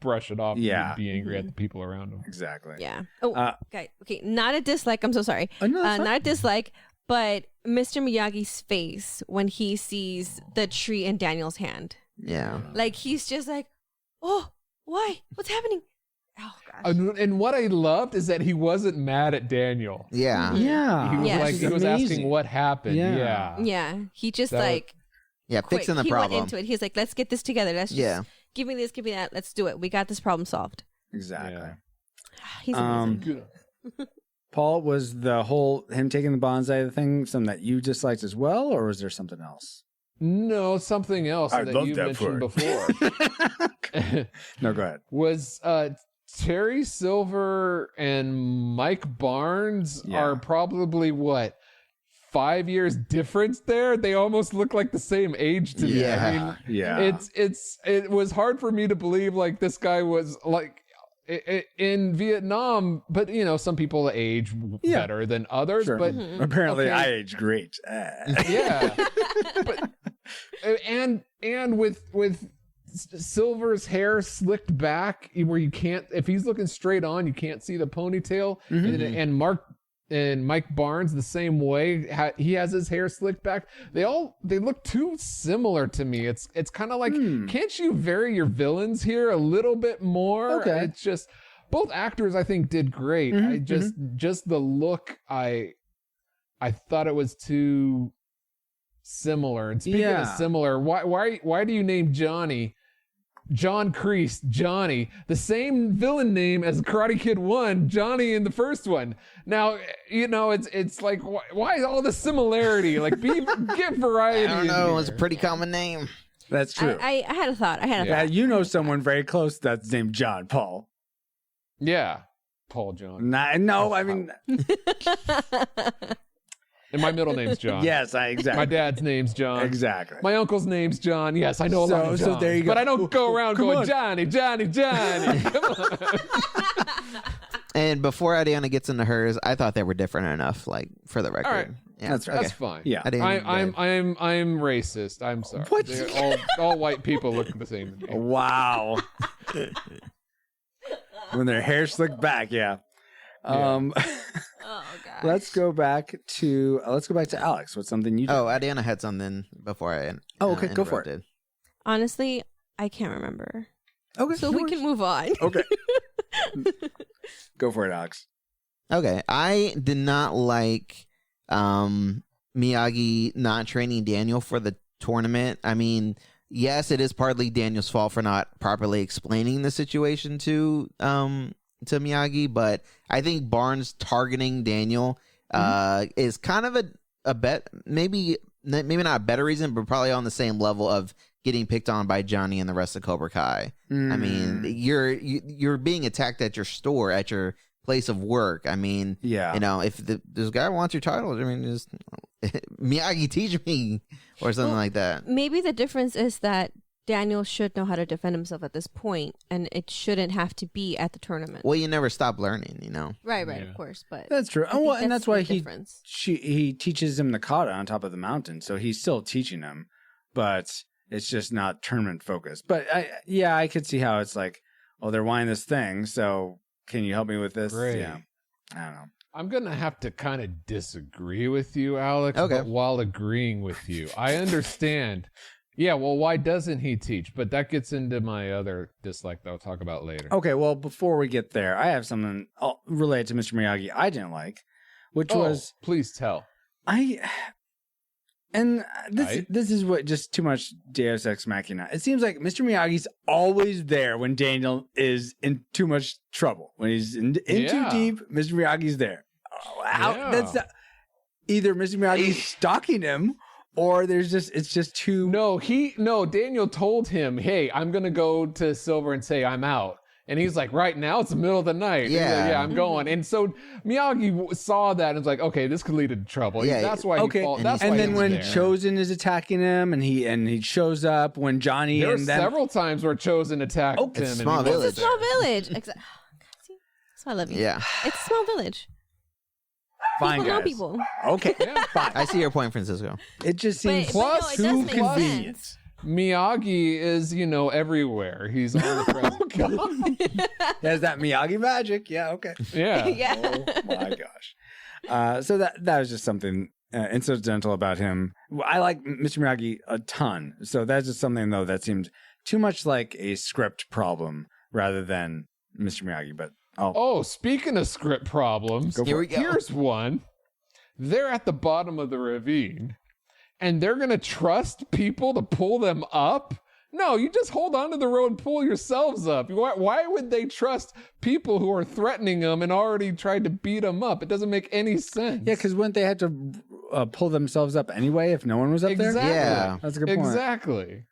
brush it off and be angry at the people around him. Exactly. Yeah. Oh, okay. Not a dislike. I'm so sorry. Not a dislike, but Mr. Miyagi's face when he sees the tree in Daniel's hand. Yeah. Like he's just like, oh, why? What's happening? Oh gosh. And what I loved is that he wasn't mad at Daniel. Yeah. Yeah. He was he was asking what happened. Yeah. He just fixing the problem. He went into it. He's like, let's get this together. Let's just give me this, give me that. Let's do it. We got this problem solved. Exactly. Yeah. He's amazing. Paul, was the whole him taking the bonsai thing something that you disliked as well, or was there something else? No, something else that you mentioned before. No, go ahead. Was Terry Silver and Mike Barnes are probably 5 years difference there? They almost look like the same age to me. I mean, it was hard for me to believe this guy was in Vietnam, but some people age better than others. Sure. But apparently, I age great. Yeah, but and with Silver's hair slicked back, where you can't, if he's looking straight on, you can't see the ponytail. And Mike Barnes the same way. He has his hair slicked back. They look too similar to me. It's kind of like, can't you vary your villains here a little bit more? Okay. It's just, both actors I think did great. I just the look, I thought it was too similar. And speaking of similar, why do you name John Kreese, Johnny, the same villain name as Karate Kid 1, Johnny in the first one? Now, it's like, why all the similarity? Get variety. I don't know. It's a pretty common name. That's true. I had a thought. You know someone very close that's named John Paul. Yeah. Paul John. No, I mean... And my middle name's John. Yes, exactly. My dad's name's John. Exactly. My uncle's name's John. Yes, I know a lot of Johns. So there you go. But I don't go around going, Johnny. Come on. And before Adriana gets into hers, I thought they were different enough, for the record. All right. Yeah, That's fine. Yeah. I'm racist. I'm sorry. What? All white people look the same to me. Wow. When their hair slicked back, Oh gosh. Let's go back to Alex. What's something you did? Oh, Adriana had something before I okay, go for it. Honestly, I can't remember. Okay. So we can move on. Okay. Go for it, Alex. Okay. I did not like Miyagi not training Daniel for the tournament. I mean, yes, it is partly Daniel's fault for not properly explaining the situation to Miyagi, but I think Barnes targeting Daniel is kind of a bet, maybe not a better reason, but probably on the same level of getting picked on by Johnny and the rest of Cobra Kai. I mean, you're being attacked at your store, at your place of work. I mean, if this guy wants your title, I mean, just Miyagi teach me or something like that. Maybe the difference is that Daniel should know how to defend himself at this point, and it shouldn't have to be at the tournament. Well, you never stop learning, Right, of course, but that's true. And that's why he teaches him the kata on top of the mountain, so he's still teaching him, but it's just not tournament focused. But I could see how it's like, oh, they're wanting this thing, so can you help me with this? Great. Yeah, I don't know. I'm going to have to kind of disagree with you, Alex, okay, but while agreeing with you. I understand. Yeah, well, why doesn't he teach? But that gets into my other dislike that I'll talk about later. Okay, well, before we get there, I have something related to Mr. Miyagi I didn't like, which was please tell. This is what just too much Deus Ex Machina. It seems like Mr. Miyagi's always there when Daniel is in too much trouble. When he's in too deep, Mr. Miyagi's there. That's either Mr. Miyagi's stalking him, or it's just too. No, Daniel told him, "Hey, I'm gonna go to Silver and say I'm out." And he's like, right now it's the middle of the night. Yeah, like, I'm going. And so Miyagi saw that and was like, okay, this could lead to trouble. Yeah, that's why. And then when Chosen is attacking him, and he shows up when Johnny there and were several times where Chosen attacked him. It's a small village. It's a small village. That's why I love you. Yeah, it's a small village. Fine, people guys. know people. Okay, fine. I see your point, Francisco. It just seems but too no, it does make convenient. sense. Miyagi is, everywhere. He's on the president. There's that Miyagi magic. Yeah, okay. Yeah. Yeah. Oh my gosh. So that was just something incidental about him. I like Mr. Miyagi a ton. So that's just something though that seemed too much like a script problem rather than Mr. Miyagi. But speaking of script problems, Here we go. Here's one. They're at the bottom of the ravine. And they're going to trust people to pull them up? No, you just hold on to the road and pull yourselves up. Why would they trust people who are threatening them and already tried to beat them up? It doesn't make any sense. yeah, because wouldn't they have to pull themselves up anyway if no one was up there? Yeah. That's a good point. Exactly.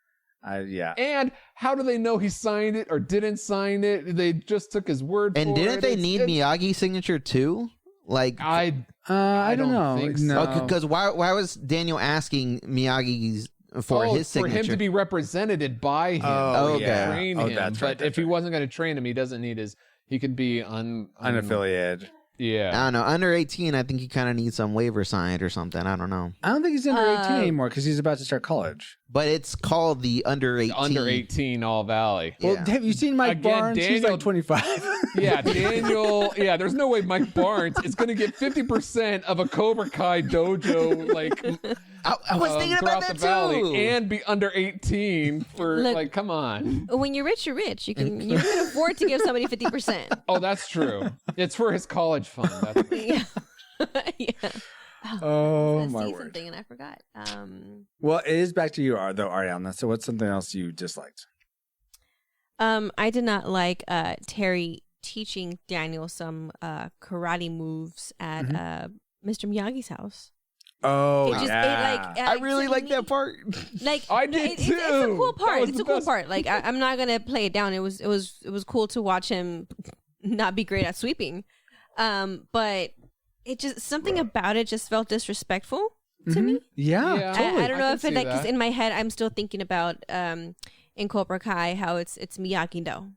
Yeah. And how do they know he signed it or didn't sign it? They just took his word for it. And didn't they need Miyagi's signature too? Like I don't know. think so. No. Why was Daniel asking Miyagi's for his signature? For him to be represented by him. Oh, okay. yeah. Train Oh, him. that's right. But if he wasn't going to train him, he doesn't need he could be Unaffiliated. Yeah. I don't know. Under 18, I think he kind of needs some waiver signed or something. I don't know. I don't think he's under 18 anymore because he's about to start college. But it's called the Under 18. Under 18 All Valley. Well, Yeah. have you seen Mike Again, Barnes? He's Daniel- like 25. Yeah, Daniel. Yeah, there's no way Mike Barnes is going to get 50% of a Cobra Kai dojo, like, I was thinking about throughout that the valley too. and be under 18 for, Look- come on. When you're rich, you're rich. You can afford to give somebody 50%. Oh, that's true. It's for his college fund. That's Yeah. Yeah. Oh, Let's my see word. something, and I forgot. Well, it is back to you, though, Ariana. So what's something else you disliked? I did not like Terry teaching Daniel some karate moves at Mr. Miyagi's house. Oh, I really like that part. Like I did it's a cool That part. was It's the a cool best. part. Like I'm not gonna play it down. It was cool to watch him not be great at sweeping, but it just something about it just felt disrespectful to me. Yeah, totally. I don't know can if it see like 'cause that. in my head I'm still thinking about in Cobra Kai how it's Miyagi-Do.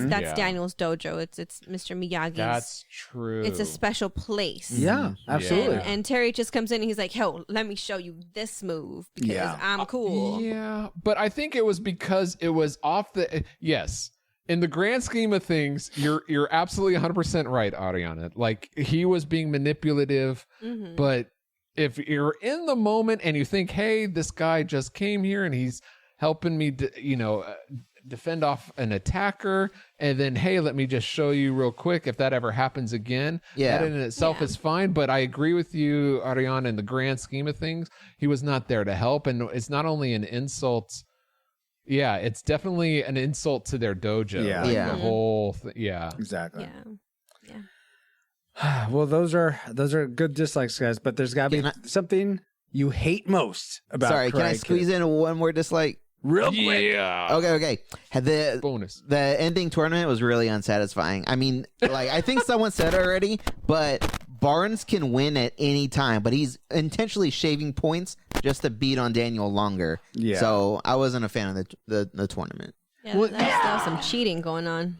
That's Yeah. Daniel's dojo. It's Mr. Miyagi's. That's true. It's a special place. Yeah, absolutely. And Terry just comes in and he's like, "Yo, let me show you this move because Yeah. I'm cool." Yeah, but I think it was because it was off the. Yes, in the grand scheme of things, you're absolutely 100% right, Ariana. Like he was being manipulative, but if you're in the moment and you think, "Hey, this guy just came here and he's helping me, defend off an attacker," and then, "Hey, let me just show you real quick if that ever happens again." Yeah. That in itself is fine, but I agree with you, Ariana, in the grand scheme of things, he was not there to help, and it's not only an insult. Yeah, it's definitely an insult to their dojo. Yeah. Like, Yeah. the whole yeah. Exactly. Yeah. Well, those are good dislikes, guys. But there's got to Can be something you hate most about. Sorry, can I Karate squeeze Kid. in one more dislike? real quick? Yeah. Okay. Had the Bonus. The ending tournament was really unsatisfying. I mean, like I think someone said it already, but Barnes can win at any time, but he's intentionally shaving points just to beat on Daniel longer. Yeah. So I wasn't a fan of the tournament. Yeah, that was some cheating going on.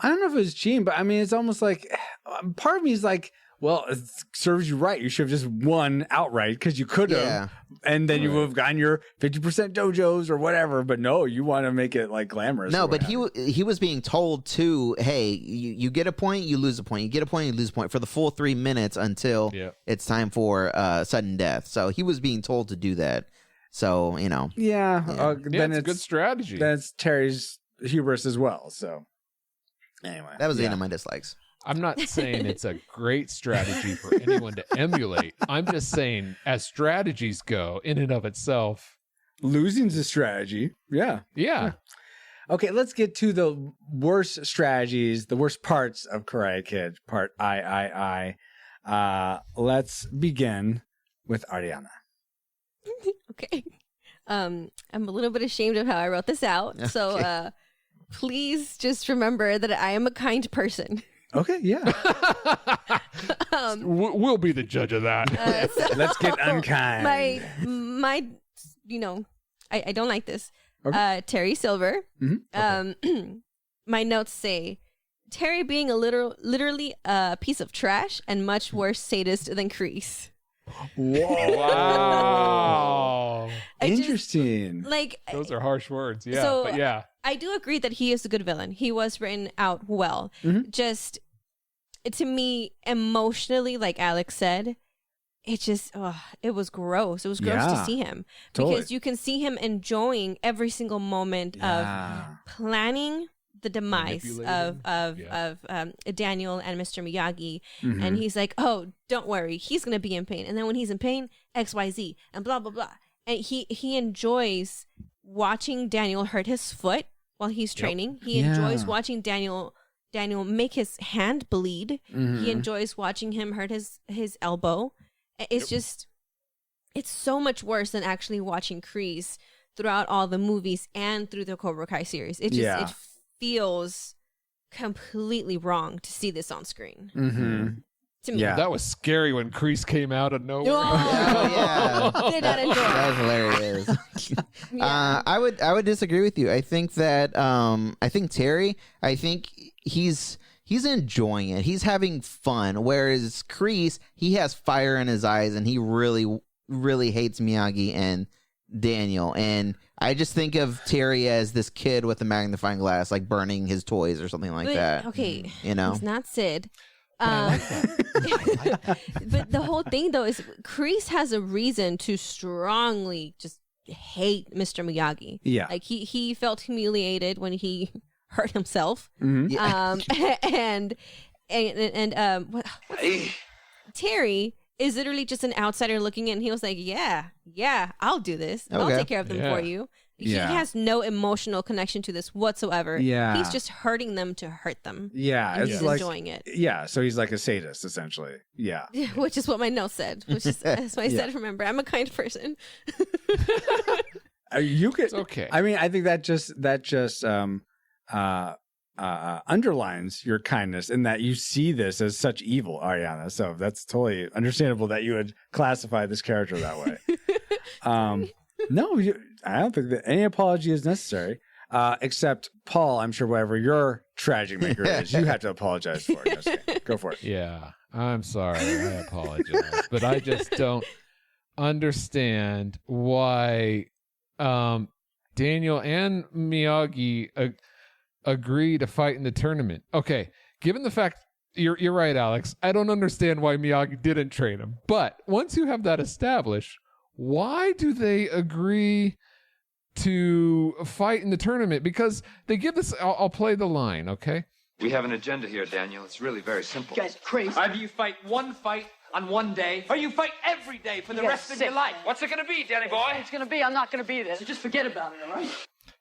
I don't know if it was cheating, but I mean, it's almost like part of me is like, well, it serves you right. You should have just won outright because you could have, Yeah. and then you would have gotten your 50% dojos or whatever. But no, you want to make it like glamorous. No, or but what have he was being told to, hey, you get a point, you lose a point. You get a point, you lose a point for the full 3 minutes until Yeah. it's time for sudden death. So he was being told to do that. So, Yeah, then it's a good strategy. That's Terry's hubris as well. So anyway, that was the end of my dislikes. I'm not saying it's a great strategy for anyone to emulate. I'm just saying, as strategies go, in and of itself, losing's a strategy. Yeah. Okay, let's get to the worst strategies, the worst parts of Karate Kid, part I. Let's begin with Ariana. Okay. I'm a little bit ashamed of how I wrote this out. Okay. So please just remember that I am a kind person. Okay, yeah. We'll be the judge of that. Let's get unkind. My I don't like this. Okay. Terry Silver. Mm-hmm. Okay. My notes say Terry being literally a piece of trash and much worse sadist than Kreese. Whoa. Wow. Interesting. Those are harsh words. Yeah. So but yeah. I do agree that he is a good villain. He was written out well. Mm-hmm. Just to me, emotionally, like Alex said, it was gross. It was gross to see him because you can see him enjoying every single moment of planning the demise of Daniel and Mr. Miyagi. Mm-hmm. And he's like, oh, don't worry, he's going to be in pain. And then when he's in pain, XYZ and blah, blah, blah. And he enjoys watching Daniel hurt his foot while he's training. He enjoys watching Daniel make his hand bleed. Mm-hmm. He enjoys watching him hurt his elbow. It's just, it's so much worse than actually watching Kreese throughout all the movies and through the Cobra Kai series. It feels completely wrong to see this on screen. Mm-hmm. To me. Yeah. That was scary when Kreese came out of nowhere. Did not enjoy that was hilarious. I would disagree with you. I think that Terry, he's enjoying it. He's having fun. Whereas Kreese, he has fire in his eyes and he really, really hates Miyagi and Daniel. And I just think of Terry as this kid with a magnifying glass, like burning his toys or something like that. Okay. It's not Sid. But the whole thing though is Kreese has a reason to strongly just hate Mr. Miyagi. Yeah. Like he felt humiliated when he hurt himself. Mm-hmm. Terry is literally just an outsider looking in. He was like, yeah, I'll do this. Okay. I'll take care of them for you. He has no emotional connection to this whatsoever. Yeah. He's just hurting them to hurt them. Yeah. And he's enjoying it. Yeah. So he's like a sadist, essentially. Yeah. Which is what my note said. That's why I said, remember, I'm a kind person. You could. It's okay. I mean, I think that just underlines your kindness in that you see this as such evil, Ariana. So that's totally understandable that you would classify this character that way. No, I don't think that any apology is necessary. Except Paul, I'm sure whatever your tragic maker is, you have to apologize for it. Okay, go for it. Yeah, I'm sorry. I apologize, but I just don't understand why Daniel and Miyagi agree to fight in the tournament. Okay, given the fact you're right, Alex, I don't understand why Miyagi didn't train him. But once you have that established, why do they agree to fight in the tournament? Because they give this, I'll play the line, okay? We have an agenda here, Daniel. It's really very simple. You guys crazy. Either you fight one fight on one day, or you fight every day for the rest of your life. What's it gonna be, Danny boy? It's gonna be, I'm not gonna be there. So just forget about it, all right?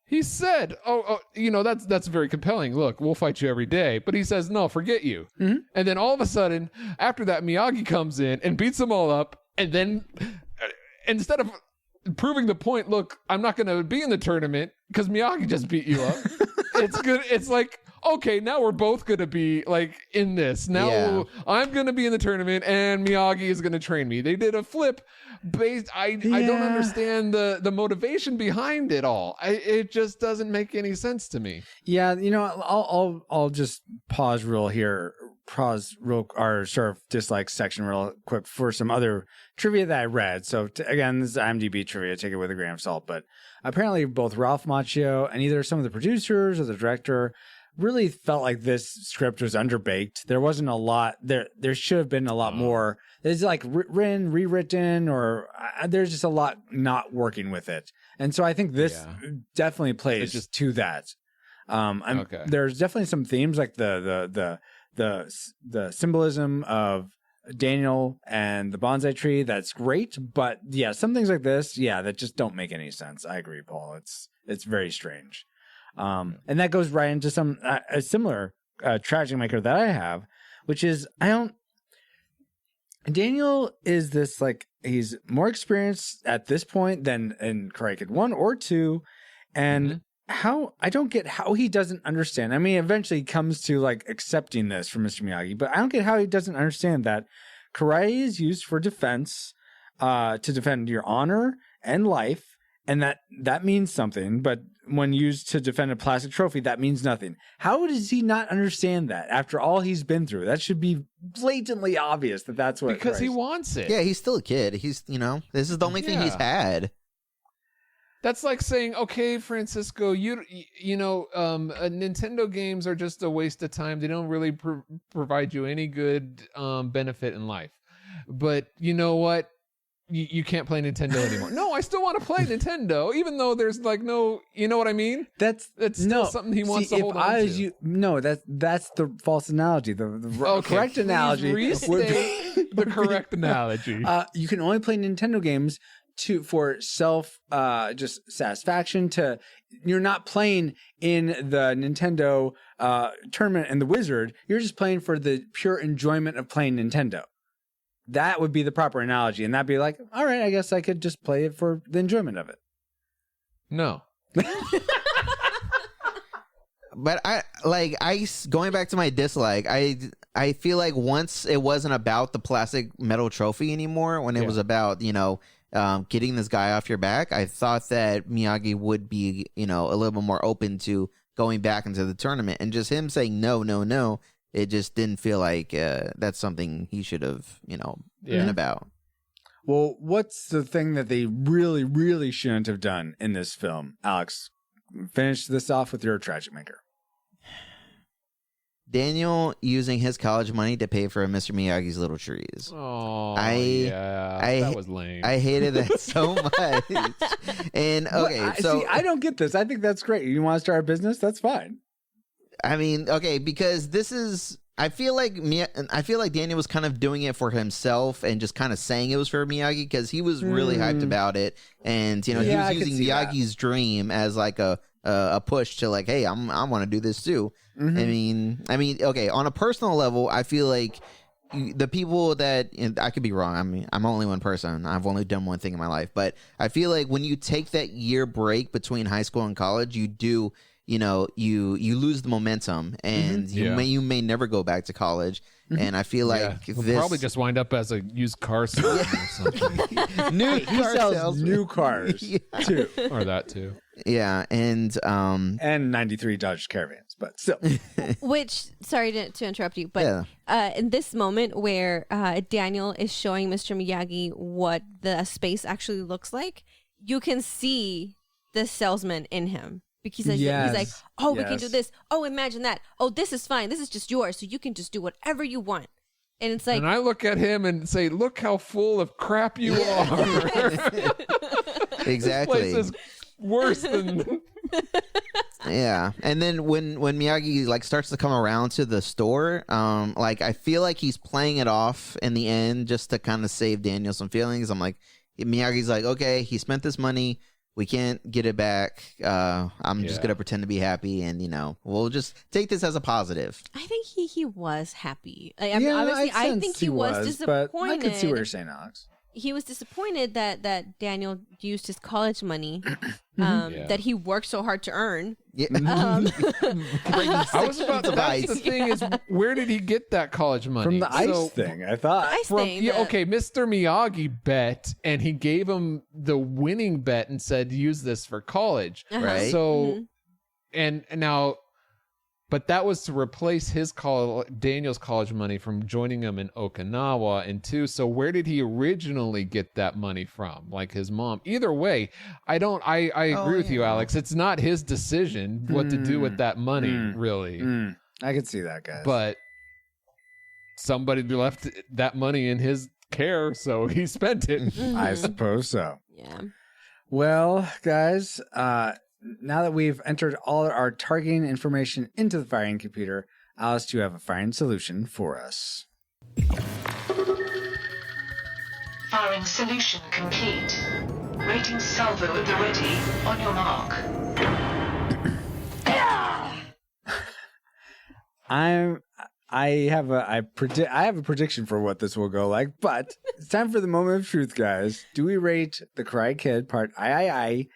He said, that's very compelling. Look, we'll fight you every day. But he says, no, forget you. Mm-hmm. And then all of a sudden, after that, Miyagi comes in and beats them all up. And then instead of proving the point, look, I'm not going to be in the tournament because Miyagi just beat you up. It's good. It's like, okay, now we're both going to be like in this. Now I'm going to be in the tournament and Miyagi is going to train me. They did a flip based. I don't understand the motivation behind it all. It just doesn't make any sense to me. Yeah. I'll just pause real our sort of dislike section real quick for some other trivia that I read. So again, this is IMDb trivia. Take it with a grain of salt. But apparently both Ralph Macchio and either some of the producers or the director really felt like this script was underbaked. There wasn't a lot there. There should have been a lot more. There's like rewritten, or there's just a lot not working with it. And so I think this definitely plays to that. There's definitely some themes like the symbolism of Daniel and the bonsai tree. That's great, but yeah, some things like this, that just don't make any sense. I agree, Paul. It's very strange. And that goes right into some a similar tragic maker that I have, which is Daniel is this like he's more experienced at this point than in Karate Kid 1 or 2, and how I don't get how he doesn't understand. I mean, eventually he comes to like accepting this from Mr. Miyagi, but I don't get how he doesn't understand that karate is used for defense, to defend your honor and life, and that means something, but when used to defend a plastic trophy, that means nothing. How does he not understand that after all he's been through? That should be blatantly obvious that's what. Because he wants it. Yeah, he's still a kid. He's, this is the only thing he's had. That's like saying, okay, Francisco, Nintendo games are just a waste of time. They don't really provide you any good benefit in life. But you know what? You can't play Nintendo anymore. No, I still want to play Nintendo, even though there's like no, you know what I mean? That's still something he wants to hold on to. That's the false analogy. The correct analogy. Restate the correct analogy. You can only play Nintendo games for self just satisfaction. You're not playing in the Nintendo tournament and the Wizard. You're just playing for the pure enjoyment of playing Nintendo. That would be the proper analogy, and that'd be like, all right, I guess I could just play it for the enjoyment of it. No. But going back to my dislike, I feel like once it wasn't about the plastic metal trophy anymore, when it was about, getting this guy off your back, I thought that Miyagi would be, a little bit more open to going back into the tournament, and just him saying no. It just didn't feel like that's something he should have, been about. Well, what's the thing that they really, really shouldn't have done in this film? Alex, finish this off with your tragic maker. Daniel using his college money to pay for Mr. Miyagi's little trees. Oh, that was lame. I hated that so much. And I don't get this. I think that's great. You want to start a business? That's fine. I mean, okay, because I feel like Daniel was kind of doing it for himself and just kind of saying it was for Miyagi because he was really hyped about it, and he was using Miyagi's dream as like a push to like, hey, I want to do this too. Mm-hmm. I mean, okay, on a personal level, I feel like the people that, and I could be wrong. I mean, I'm only one person. I've only done one thing in my life, but I feel like when you take that year break between high school and college, you do. You lose the momentum, and you may never go back to college. And I feel like He'll probably just wind up as a used car salesman or something. He sells new cars too, or that too. Yeah, and 93 Dodge Caravans, but still. Which, sorry to interrupt you, but in this moment where Daniel is showing Mr. Miyagi what the space actually looks like, you can see the salesman in him. Because he's like, oh, we can do this. Oh, imagine that. Oh, this is fine. This is just yours. So you can just do whatever you want. And it's like. And I look at him and say, look how full of crap you are. Exactly. This place is worse than. Yeah. And then when Miyagi like starts to come around to the store, I feel like he's playing it off in the end just to kind of save Daniel some feelings. I'm like, Miyagi's like, okay, he spent this money. We can't get it back. I'm just going to pretend to be happy, and, we'll just take this as a positive. I think he was happy. I think he was disappointed. But I can see what you're saying, Alex. He was disappointed that Daniel used his college money that he worked so hard to earn. Yeah. I was about to that's the thing is, where did he get that college money? From the ice thing, I thought. Okay, Mr. Miyagi bet, and he gave him the winning bet and said, use this for college. Uh-huh. Right. So, and now, But that was to replace Daniel's college money from joining him in Okinawa. And 2, so where did he originally get that money from? Like his mom. Either way, I agree with you, Alex. It's not his decision what to do with that money, really. I could see that, guys. But somebody left that money in his care, so he spent it. I suppose so. Yeah. Well, guys, now that we've entered all our targeting information into the firing computer, Alice, do you have a firing solution for us? Firing solution complete. Rating salvo at the ready. On your mark. I have a prediction for what this will go like, but it's time for the moment of truth, guys. Do we rate The Karate Kid Part I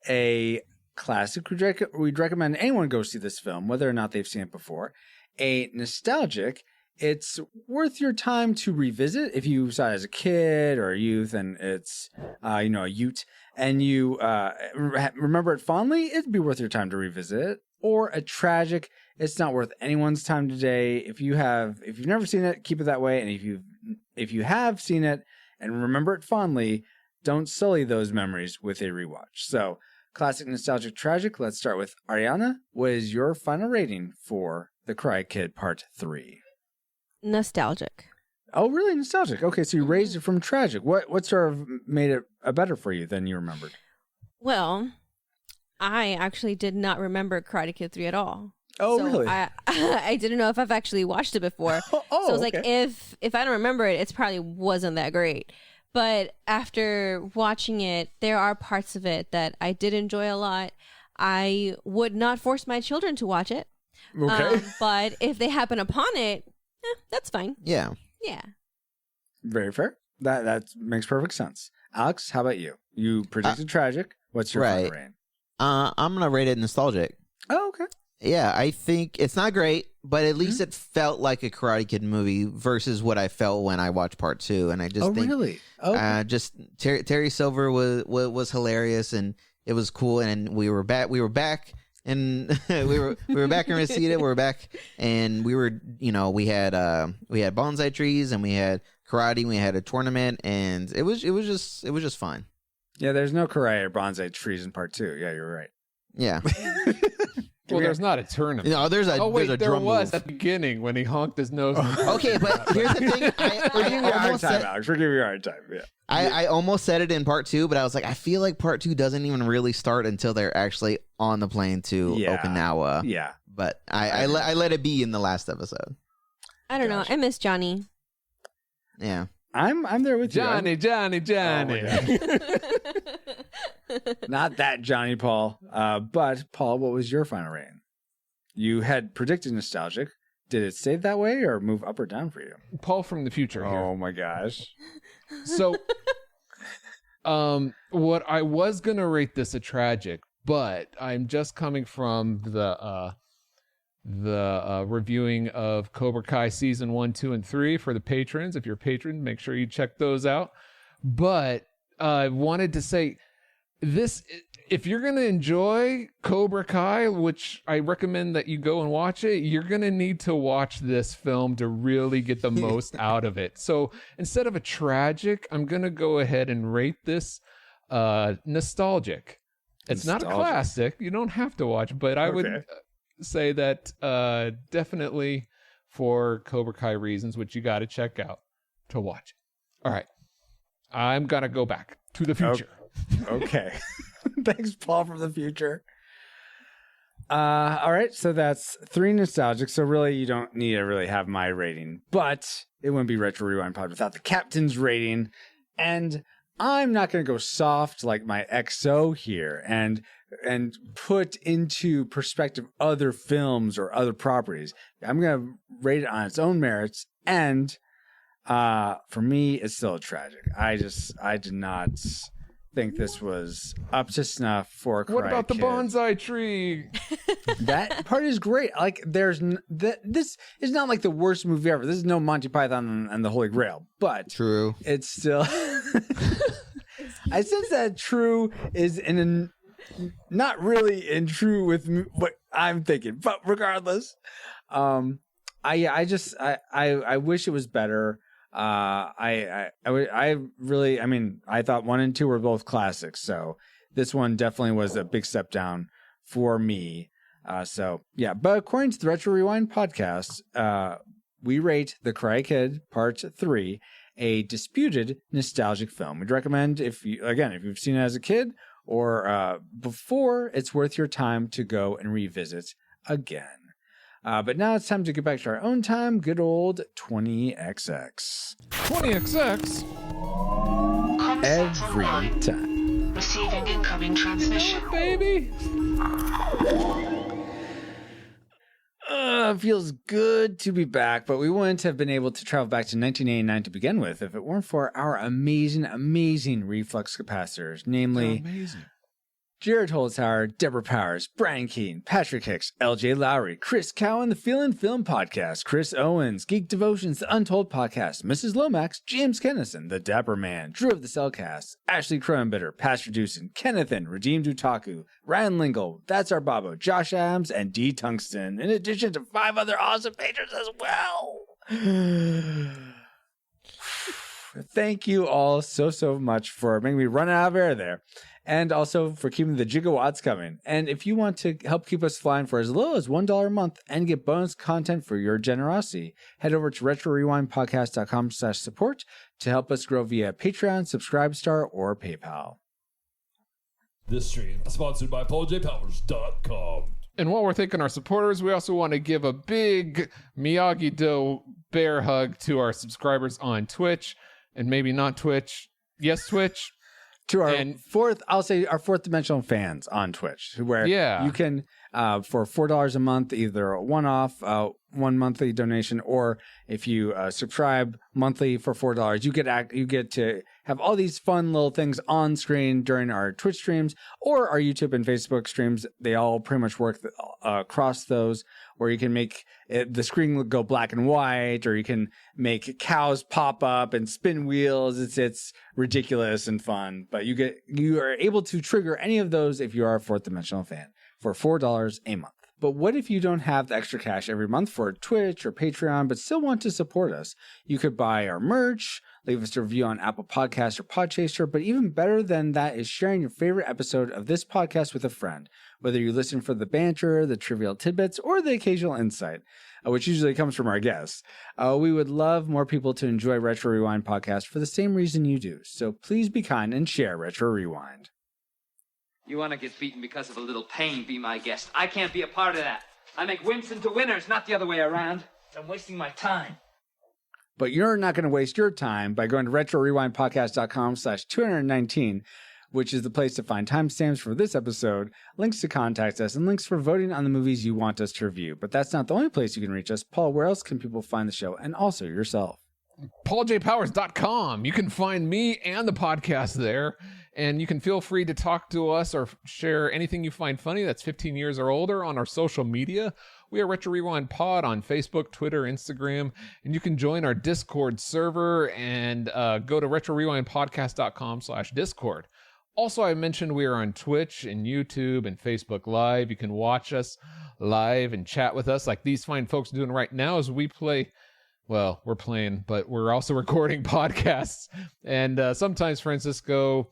a classic? We'd recommend anyone go see this film, whether or not they've seen it before. A nostalgic. It's worth your time to revisit if you saw it as a kid or a youth, and it's a ute, and you remember it fondly. It'd be worth your time to revisit it. Or a tragic. It's not worth anyone's time today. If you've never seen it, keep it that way. And if you have seen it and remember it fondly, don't sully those memories with a rewatch. So, classic, nostalgic, tragic. Let's start with Ariana. What is your final rating for The Karate Kid Part 3? Nostalgic. Oh, really? Nostalgic. Okay, so you raised it from tragic. What sort of made it better for you than you remembered? Well, I actually did not remember Karate Kid 3 at all. Oh, so really? I didn't know if I've actually watched it before. So I was like, if I don't remember it, it probably wasn't that great. But after watching it, there are parts of it that I did enjoy a lot. I would not force my children to watch it. Okay. But if they happen upon it, that's fine. Yeah. Yeah. Very fair. That makes perfect sense. Alex, how about you? You predicted tragic. What's your final rating? I'm going to rate it nostalgic. Oh, okay. Yeah, I think it's not great, but at least it felt like a Karate Kid movie versus what I felt when I watched Part 2. And I just think, really? Okay. Just Terry Silver was hilarious, and it was cool. And we were back, and we were back in Reseda. We were back, and we had bonsai trees, and we had karate. We had a tournament, and it was just fun. Yeah, there's no karate or bonsai trees in Part 2. Yeah, you're right. Yeah. Well, there's not a tournament. No, there's a there drum was move. at the beginning when he honked his nose. Okay, but here's the thing. We're giving you a hard time, Alex. We're giving you a hard time. Yeah. I almost said it in Part 2, but I was like, I feel like Part 2 doesn't even really start until they're actually on the plane to Okinawa. Yeah. But I let it be in the last episode. I don't know. I miss Johnny. Yeah. I'm there with Johnny. you. Johnny. Not that Johnny, Paul. But Paul, what was your final rating? You had predicted nostalgic. Did it stay that way or move up or down for you? Paul from the future here. Oh my gosh. So, what I was gonna rate this a tragic, but I'm just coming from the reviewing of Cobra Kai season 1, 2, and 3 for the patrons. If you're a patron, make sure you check those out. But I wanted to say this: if you're gonna enjoy Cobra Kai, which I recommend that you go and watch it, you're gonna need to watch this film to really get the most out of it. So instead of a tragic, I'm gonna go ahead and rate this nostalgic. It's not a classic. You don't have to watch, but I would say that definitely for Cobra Kai reasons, which you got to check out to watch it. All right. I'm going to go back to the future. Okay. Thanks, Paul, from the future. All right. So that's 3 nostalgic. So really, you don't need to really have my rating, but it wouldn't be Retro Rewind Pod without the captain's rating. And I'm not going to go soft like my XO here and put into perspective other films or other properties. I'm going to rate it on its own merits. And for me, it's still a tragic. I did not think this was up to snuff for a Karate What about the Kid. bonsai tree? That part is great. Like, this is not like the worst movie ever. This is no Monty Python and the Holy Grail, but True. It's still. I sense that true is not really in true with what I'm thinking. But regardless, I wish it was better. I thought 1 and 2 were both classics, so this one definitely was a big step down for me. But according to the Retro Rewind podcast, we rate The Karate Kid Part 3 a disputed nostalgic film. We'd recommend if you've seen it as a kid or before, it's worth your time to go and revisit again. But now it's time to get back to our own time. Good old 20XX. 20XX? Every time. Receiving incoming transmission. Baby. It feels good to be back, but we wouldn't have been able to travel back to 1989 to begin with if it weren't for our amazing, amazing reflux capacitors, namely Jared Holzhauer, Deborah Powers, Brian Keaton, Patrick Hicks, LJ Lowry, Chris Cowan, the Feelin' Film Podcast, Chris Owens, Geek Devotions, The Untold Podcast, Mrs. Lomax, James Kennison, The Dapper Man, Drew of the Cellcast, Ashley Cronenbitter, Pastor Deucin, Kennethan, Redeemed Utaku, Ryan Lingle, That's Our Babo, Josh Adams, and D. Tungsten, in addition to 5 other awesome patrons as well. Thank you all so much for making me run out of air there. And also for keeping the gigawatts coming. And if you want to help keep us flying for as little as $1 a month and get bonus content for your generosity, head over to retrorewindpodcast.com/support to help us grow via Patreon, Subscribestar, or PayPal. This stream is sponsored by PaulJPowers.com. And while we're thanking our supporters, we also want to give a big Miyagi-Do bear hug to our subscribers on Twitch, and maybe not Twitch. Yes, Twitch. To our our fourth dimensional fans on Twitch, where you can, for $4 a month, either a one-off, one monthly donation, or if you subscribe monthly for $4, you get to have all these fun little things on screen during our Twitch streams or our YouTube and Facebook streams. They all pretty much work across those, where you can make the screen go black and white, or you can make cows pop up and spin wheels. It's ridiculous and fun, but you are able to trigger any of those if you are a fourth dimensional fan for $4 a month. But what if you don't have the extra cash every month for Twitch or Patreon, but still want to support us? You could buy our merch, leave us a review on Apple Podcasts or Podchaser, but even better than that is sharing your favorite episode of this podcast with a friend. Whether you listen for the banter, the trivial tidbits, or the occasional insight, which usually comes from our guests, we would love more people to enjoy Retro Rewind Podcast for the same reason you do. So please be kind and share Retro Rewind. You want to get beaten because of a little pain, be my guest. I can't be a part of that. I make wimps into winners, not the other way around. I'm wasting my time. But you're not going to waste your time by going to retrorewindpodcast.com/219, which is the place to find timestamps for this episode, links to contact us, and links for voting on the movies you want us to review. But that's not the only place you can reach us. Paul, where else can people find the show, and also yourself? PaulJPowers.com. You can find me and the podcast there, and you can feel free to talk to us or share anything you find funny that's 15 years or older on our social media. We are Retro Rewind Pod on Facebook, Twitter, Instagram, and you can join our Discord server and go to retrorewindpodcast.com/Discord. Also, I mentioned we are on Twitch and YouTube and Facebook Live. You can watch us live and chat with us like these fine folks are doing right now as we play. Well, we're playing, but we're also recording podcasts. And sometimes Francisco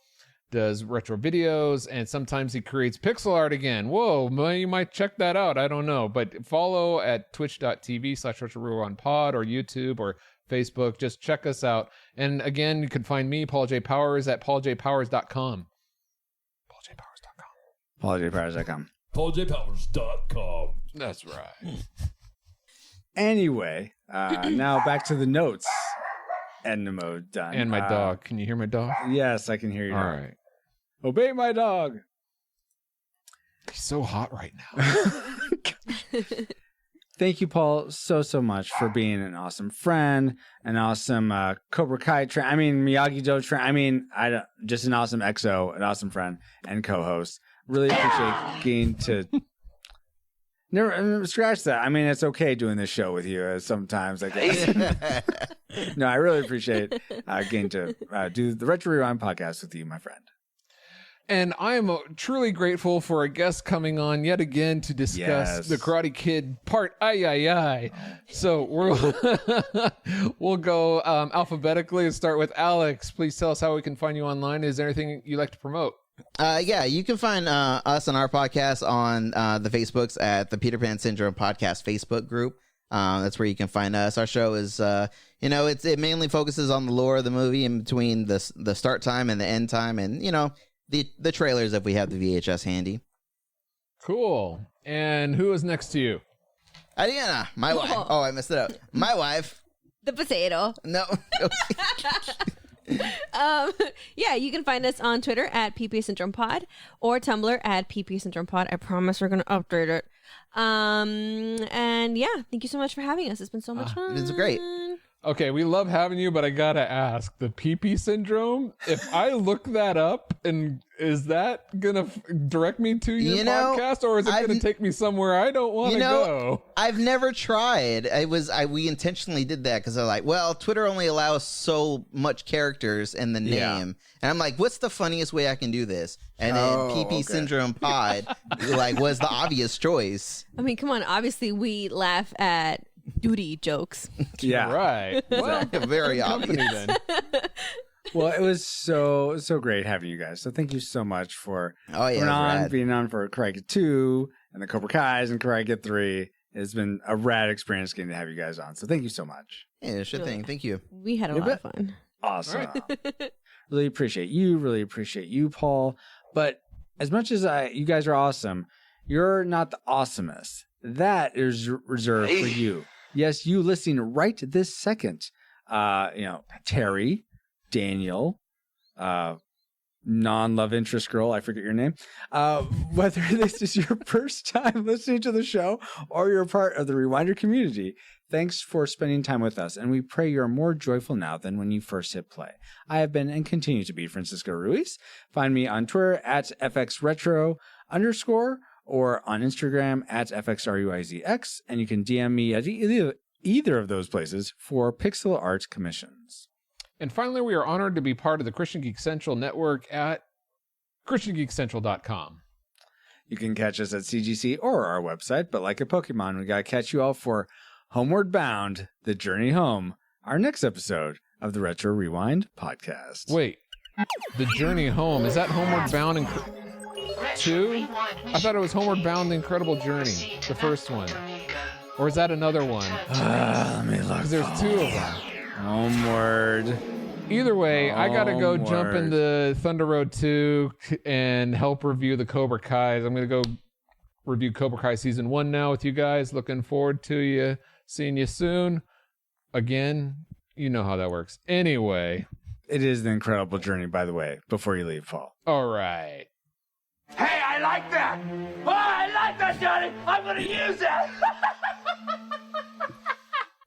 does retro videos, and sometimes he creates pixel art again. Whoa, you might check that out. I don't know. But follow at twitch.tv/RetroRewindPod or YouTube or Facebook. Just check us out. And again, you can find me, Paul J. Powers, at PaulJPowers.com. PaulJPowers.com. PaulJPowers.com. That's right. Anyway, now back to the notes. End mode done. And my dog. Can you hear my dog? Yes, I can hear you. All right. Obey my dog. He's so hot right now. Thank you, Paul, so much for being an awesome friend, an awesome Cobra Kai Miyagi-Do just an awesome XO, an awesome friend and co-host. Really appreciate getting to never scratch that. I mean, it's okay doing this show with you sometimes, I guess. No, I really appreciate getting to do the Retro Rewind podcast with you, my friend. And I am truly grateful for a guest coming on yet again to discuss the Karate Kid part I. So we'll go alphabetically and start with Alex. Please tell us how we can find you online. Is there anything you'd like to promote? Yeah, you can find us and our podcast on the Facebooks at the Peter Pan Syndrome Podcast Facebook group. That's where you can find us. Our show is, it mainly focuses on the lore of the movie in between the start time and the end time, and the trailers if we have the VHS handy. Cool. And who is next to you? Adriana, my wife. Oh, I messed it up. My wife. The potato. No. Yeah, you can find us on Twitter at PP Syndrome Pod or Tumblr at PP Syndrome Pod. I promise we're going to update it. And yeah, thank you so much for having us. It's been so much fun. It's great. Okay, we love having you, but I gotta ask, the PP syndrome, if I look that up, and is that gonna direct me to your podcast, or is it gonna take me somewhere I don't want to go? I've never tried. We intentionally did that because I'm like, well, Twitter only allows so much characters in the name. And I'm like, what's the funniest way I can do this? And then PP Syndrome Pod was the obvious choice. I mean, come on, obviously we laugh at duty jokes. Yeah. Right. Well, very obvious. Then. Well, it was so great having you guys. So thank you so much for being on for Karate Kid 2 and the Cobra Kai's and Karate Kid 3. It's been a rad experience getting to have you guys on. So thank you so much. Yeah, sure thing. Thank you. We had a lot of fun. Awesome. Really appreciate you. Really appreciate you, Paul. But as much as you guys are awesome, you're not the awesomest. That is reserved for you. Yes, you listening right this second. Terry, Daniel, non-love interest girl, I forget your name. Whether this is your first time listening to the show or you're part of the Rewinder community, thanks for spending time with us, and we pray you're more joyful now than when you first hit play. I have been and continue to be Francisco Ruiz. Find me on Twitter at FXRetro_, or on Instagram at FXRUIZX, and you can DM me at either of those places for pixel art commissions. And finally, we are honored to be part of the Christian Geek Central network at ChristianGeekCentral.com. You can catch us at CGC or our website, but like a Pokemon, we got to catch you all for Homeward Bound, The Journey Home, our next episode of the Retro Rewind podcast. Wait, The Journey Home, is that Homeward Bound and 2? I thought it was Homeward Bound: The Incredible Journey, the first one. Or is that another one? Let me look. Because there's 2 of them. Homeward. Either way, I gotta go jump into Thunder Road 2 and help review the Cobra Kai's. I'm gonna go review Cobra Kai Season 1 now with you guys. Looking forward to you. Seeing you soon. Again, you know how that works. Anyway. It is the incredible journey, by the way, before you leave, Paul. All right. Hey, I like that! Oh, I like that, Johnny! I'm gonna use that!